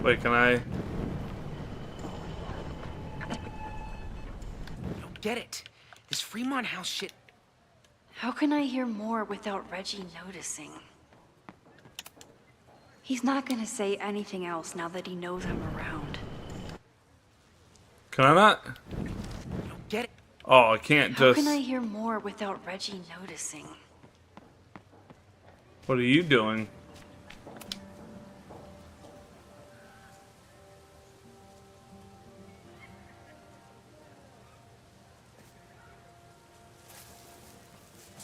Wait, can I? You don't get it. This Fremont House shit... How can I hear more without Reggie noticing? He's not gonna say anything else now that he knows I'm around. Can I not? You don't get it. Oh, I can't How just... can I hear more without Reggie noticing? What are you doing?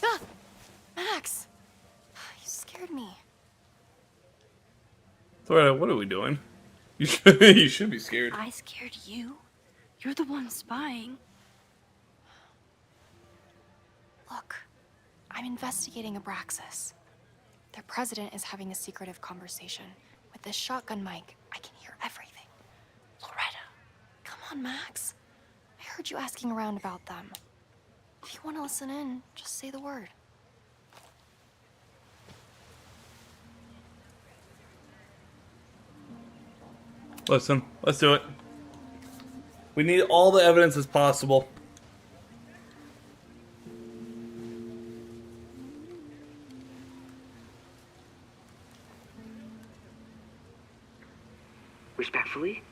Ah! Max! You scared me. Loretta, what are we doing? You should be scared. I scared you? You're the one spying. Look, I'm investigating Abraxas. Their president is having a secretive conversation. With this shotgun mic, I can hear everything. Loretta, come on, Max. I heard you asking around about them. If you want to listen in, just say the word. Listen, let's do it. We need all the evidence as possible. Respectfully,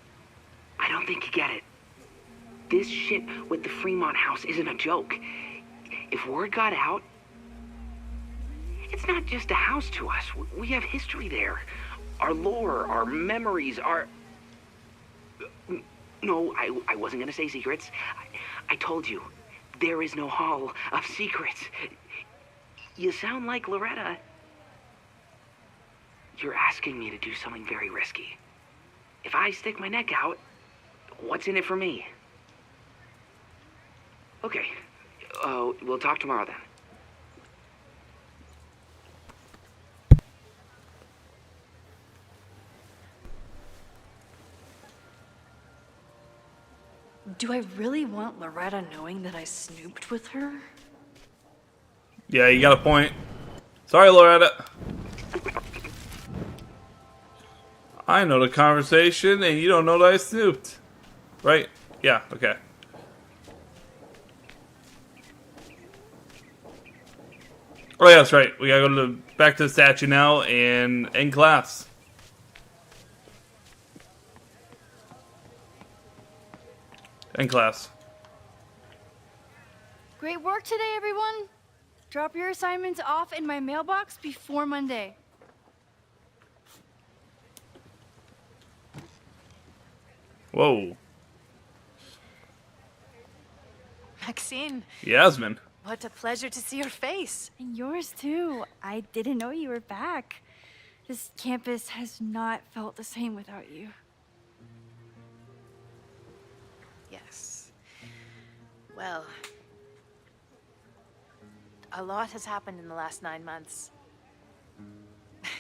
I don't think you get it. This shit with the Fremont House isn't a joke. If word got out, it's not just a house to us. We have history there. Our lore, our memories, our... No, I wasn't gonna say secrets. I told you, there is no Hall of Secrets. You sound like Loretta. You're asking me to do something very risky. If I stick my neck out, what's in it for me? Okay, we'll talk tomorrow then. Do I really want Loretta knowing that I snooped with her? Yeah, you got a point. Sorry, Loretta. I know the conversation, and you don't know that I snooped. Right? Yeah, okay. Oh yeah, that's right. We gotta go back to the statue now and end class. End class. Great work today, everyone. Drop your assignments off in my mailbox before Monday. Whoa. Maxine. Yasmin. What a pleasure to see your face. And yours too. I didn't know you were back. This campus has not felt the same without you. Yes. Well, a lot has happened in the last 9 months.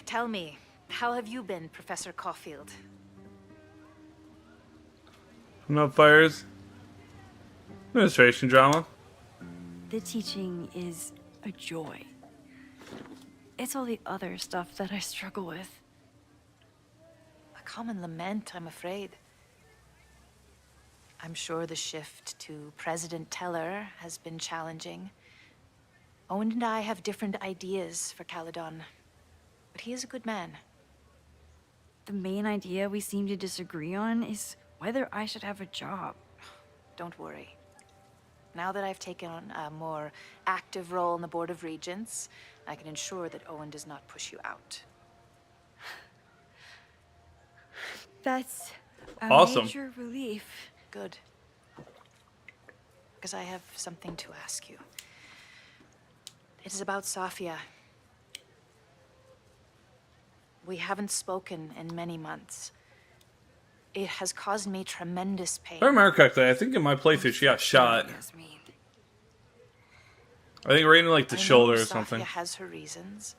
Tell me, how have you been, Professor Caulfield? No fires. Administration drama. The teaching is a joy. It's all the other stuff that I struggle with. A common lament, I'm afraid. I'm sure the shift to President Teller has been challenging. Owen and I have different ideas for Caledon, but he is a good man. The main idea we seem to disagree on is whether I should have a job. Don't worry. Now that I've taken on a more active role in the Board of Regents, I can ensure that Owen does not push you out. That's a awesome. Major relief. Good. Because I have something to ask you. It is about Safia. We haven't spoken in many months. It has caused me tremendous pain. If I remember correctly, I think in my playthrough she got shot. I think right in like the shoulder or something. Safia has her reasons.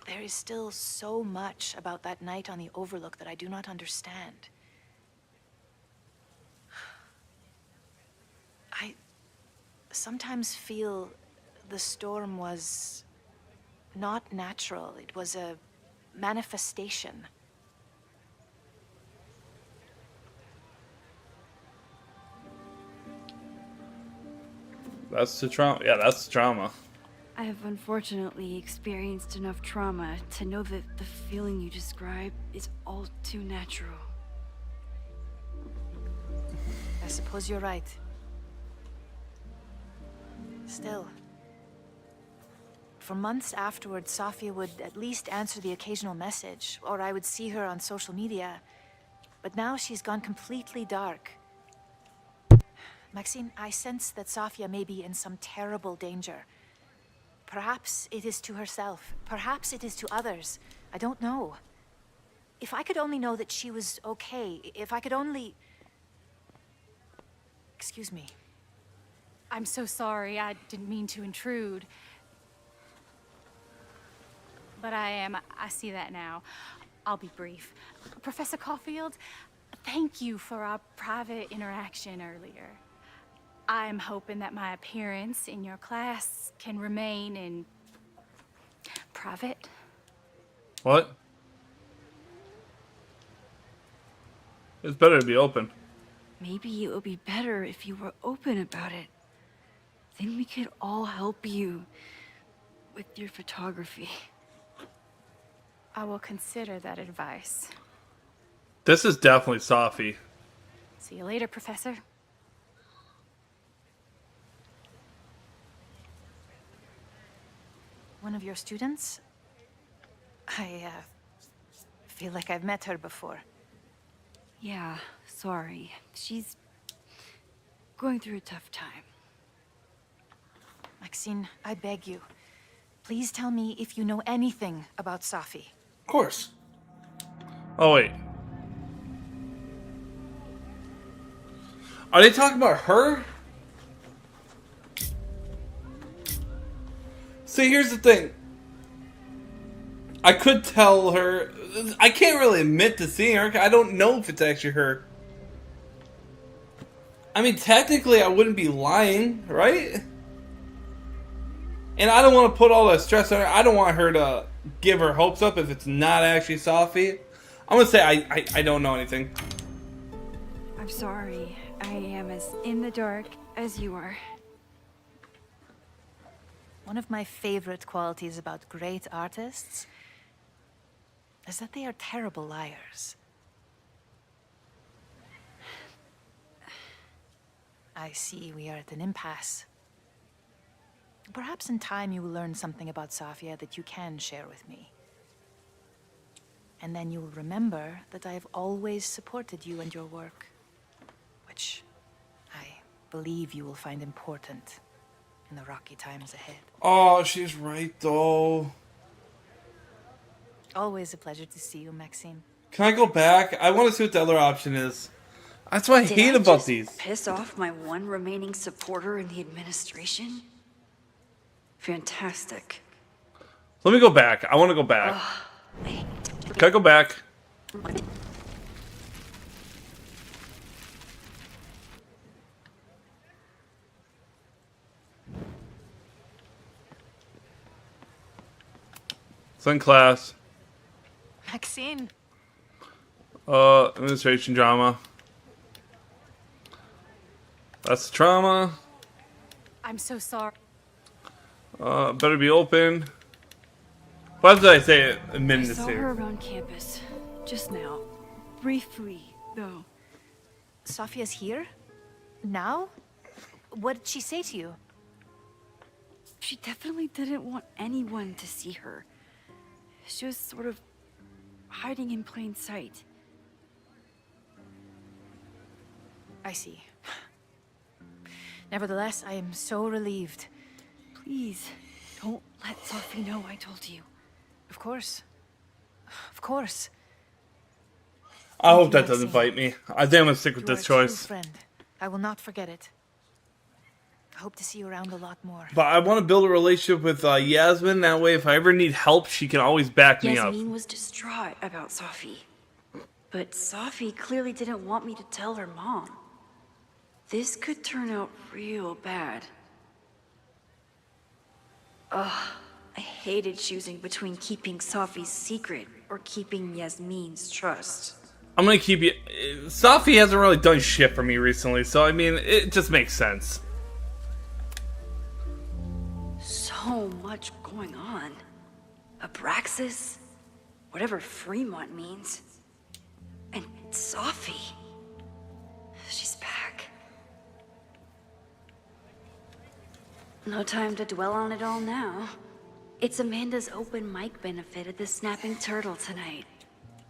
There is still so much about that night on the Overlook that I do not understand. I sometimes feel the storm was not natural. It was a manifestation. That's the trauma. Yeah, that's the trauma. I have unfortunately experienced enough trauma to know that the feeling you describe is all too natural. I suppose you're right. Still, for months afterwards, Safia would at least answer the occasional message, or I would see her on social media. But now she's gone completely dark. Maxine, I sense that Safia may be in some terrible danger. Perhaps it is to herself. Perhaps it is to others. I don't know. If I could only know that she was okay, if I could only... Excuse me. I'm so sorry. I didn't mean to intrude. But I see that now. I'll be brief. Professor Caulfield, thank you for our private interaction earlier. I'm hoping that my appearance in your class can remain in private. What? It's better to be open. Maybe it would be better if you were open about it. Then we could all help you with your photography. I will consider that advice. This is definitely Safi. See you later, Professor. One of your students? I feel like I've met her before. Yeah, sorry. She's going through a tough time. Maxine, I beg you. Please tell me if you know anything about Safi. Of course. Oh, wait. Are they talking about her? See, here's the thing. I could tell her. I can't really admit to seeing her. I don't know if it's actually her. I mean, technically, I wouldn't be lying, right? And I don't want to put all that stress on her. I don't want her to give her hopes up if it's not actually Safi. I'm gonna say I don't know anything. I'm sorry. I am as in the dark as you are. One of my favorite qualities about great artists is that they are terrible liars. I see we are at an impasse. Perhaps in time you will learn something about Safia that you can share with me. And then you will remember that I have always supported you and your work, which I believe you will find important in the rocky times ahead. Oh, she's right though. Always a pleasure to see you, Maxine. Can I go back? I want to see what the other option is. That's what I Did hate I about just these. piss off my one remaining supporter in the administration? Fantastic. Let me go back. I want to go back. Can I go back? It's in class. Maxine. Administration drama. That's the trauma. I'm so sorry. Better be open. Why did I say it a I minute saw later? her around campus. Just now. Briefly, though. Safia's here? Now? What did she say to you? She definitely didn't want anyone to see her. She was sort of hiding in plain sight. I see. Nevertheless, I am so relieved. Please, don't let Sophie know I told you. Of course. Of course. I hope that doesn't bite me. I think I'm gonna stick with You are this a true choice. friend. I will not forget it. I hope to see you around a lot more. But I want to build a relationship with Yasmin. That way, if I ever need help, she can always back me up. Yasmin was distraught about Safi. But Safi clearly didn't want me to tell her mom. This could turn out real bad. Ugh, I hated choosing between keeping Safi's secret or keeping Yasmin's trust. I'm gonna keep you. Safi hasn't really done shit for me recently, so I mean, it just makes sense. So much going on. Abraxas, whatever Fremont means, and Safi. She's back. No time to dwell on it all now. It's Amanda's open mic benefit at the Snapping Turtle tonight.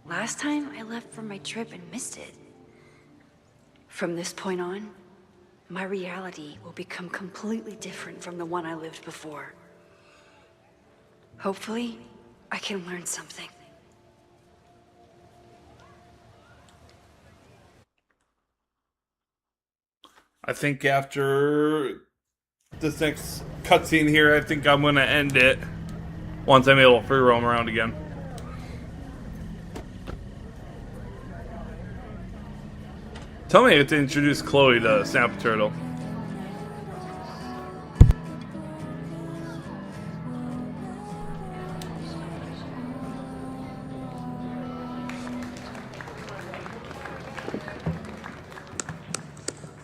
Last time I left for my trip and missed it. From this point on, my reality will become completely different from the one I lived before. Hopefully, I can learn something. I think after this next cutscene here, I think I'm gonna end it once I'm able to free roam around again. Tell me I get to introduce Chloe to Snap Turtle.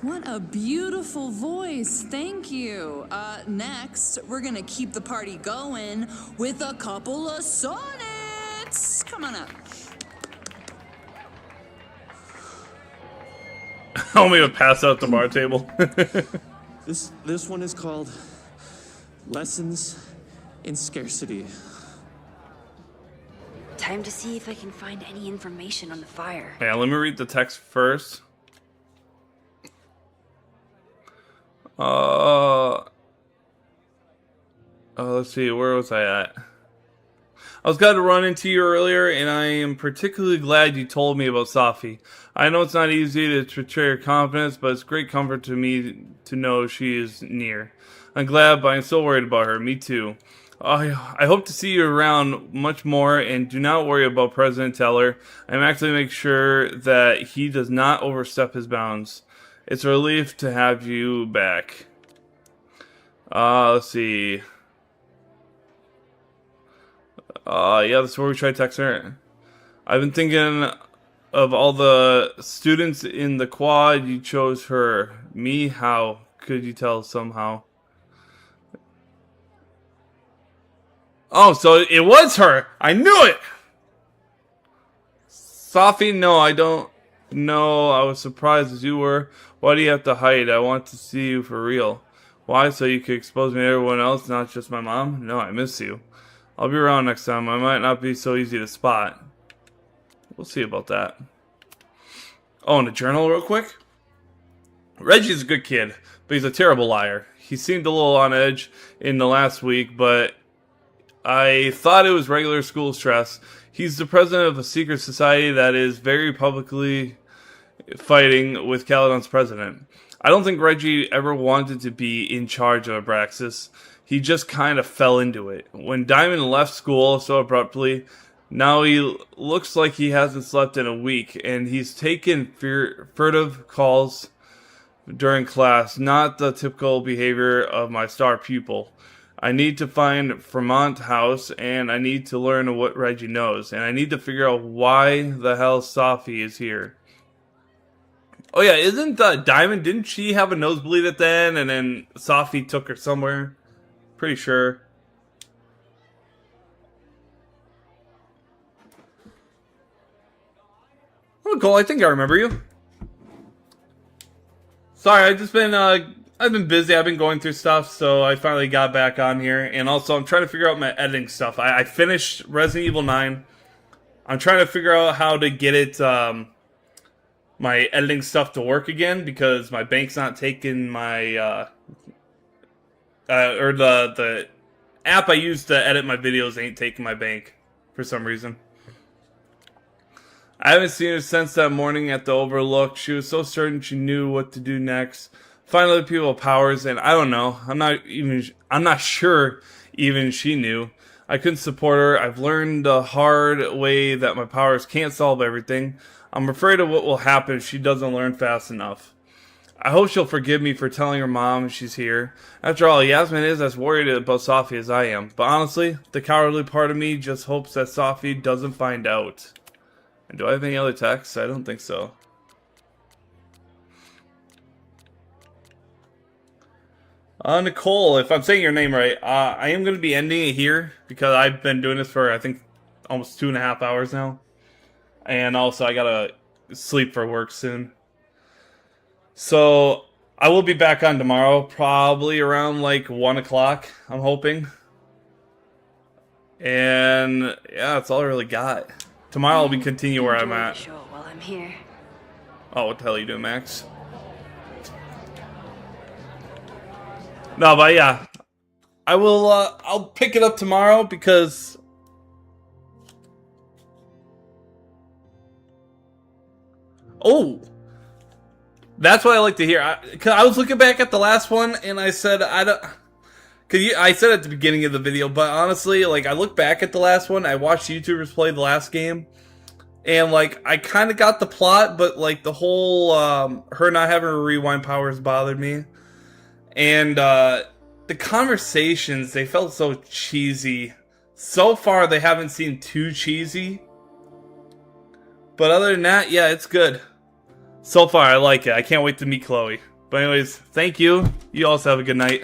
What a beautiful voice. Thank you. Next, we're gonna keep the party going with a couple of sonnets. Come on up. I'm gonna pass out the bar table. This one is called Lessons in Scarcity. Time to see if I can find any information on the fire. Yeah, let me read the text first. Let's see, where was I at? I was glad to run into you earlier, and I am particularly glad you told me about Safi. I know it's not easy to betray your confidence, but it's great comfort to me to know she is near. I'm glad, but I'm still worried about her. Me too. I hope to see you around much more, and do not worry about President Teller. I'm actually making sure that he does not overstep his bounds. It's a relief to have you back. Let's see. Yeah, that's where we try to text her. I've been thinking of all the students in the quad. You chose her. Me? How could you tell somehow? Oh, so it was her. I knew it. Sophie, no, I don't know. I was surprised as you were. Why do you have to hide? I want to see you for real. Why? So you could expose me to everyone else, not just my mom? No, I miss you. I'll be around next time. I might not be so easy to spot. We'll see about that. Oh, and a journal real quick. Reggie's a good kid, but he's a terrible liar. He seemed a little on edge in the last week, but I thought it was regular school stress. He's the president of a secret society that is very publicly fighting with Caledon's president. I don't think Reggie ever wanted to be in charge of Abraxas. He just kind of fell into it. When Diamond left school so abruptly, now he looks like he hasn't slept in a week, and he's taken furtive calls during class, not the typical behavior of my star pupil. I need to find Fremont House, and I need to learn what Reggie knows, and I need to figure out why the hell Sophie is here. Oh yeah, isn't Diamond, didn't she have a nosebleed at the end, and then Sophie took her somewhere? Pretty sure. Oh, Cole, I think I remember you. Sorry, I've been busy. I've been going through stuff, so I finally got back on here. And also, I'm trying to figure out my editing stuff. I finished Resident Evil 9. I'm trying to figure out how to get it, my editing stuff to work again, because my bank's not taking my, or the app I use to edit my videos ain't taking my bank for some reason. I haven't seen her since that morning at the Overlook. She was so certain she knew what to do next. Find other people with powers, and I don't know. I'm not sure even she knew. I couldn't support her. I've learned the hard way that my powers can't solve everything. I'm afraid of what will happen if she doesn't learn fast enough. I hope she'll forgive me for telling her mom she's here. After all, Yasmin is as worried about Sophie as I am. But honestly, the cowardly part of me just hopes that Sophie doesn't find out. And do I have any other texts? I don't think so. Nicole, if I'm saying your name right, I am going to be ending it here because I've been doing this for, I think, almost 2.5 hours now. And also, I got to sleep for work soon. So, I will be back on tomorrow, probably around like 1 o'clock, I'm hoping. And yeah, that's all I really got. Tomorrow I'll be continue where I'm at. Show while I'm here. Oh, what the hell are you doing, Max? No, but yeah, I will. I'll pick it up tomorrow because. Oh, that's what I like to hear. I was looking back at the last one and I said I don't. I said at the beginning of the video, but honestly, like, I look back at the last one, I watched YouTubers play the last game, and, like, I kind of got the plot, but, like, the whole, her not having her rewind powers bothered me. And, the conversations, they felt so cheesy. So far, they haven't seemed too cheesy. But other than that, yeah, it's good. So far, I like it. I can't wait to meet Chloe. But anyways, thank you. You also have a good night.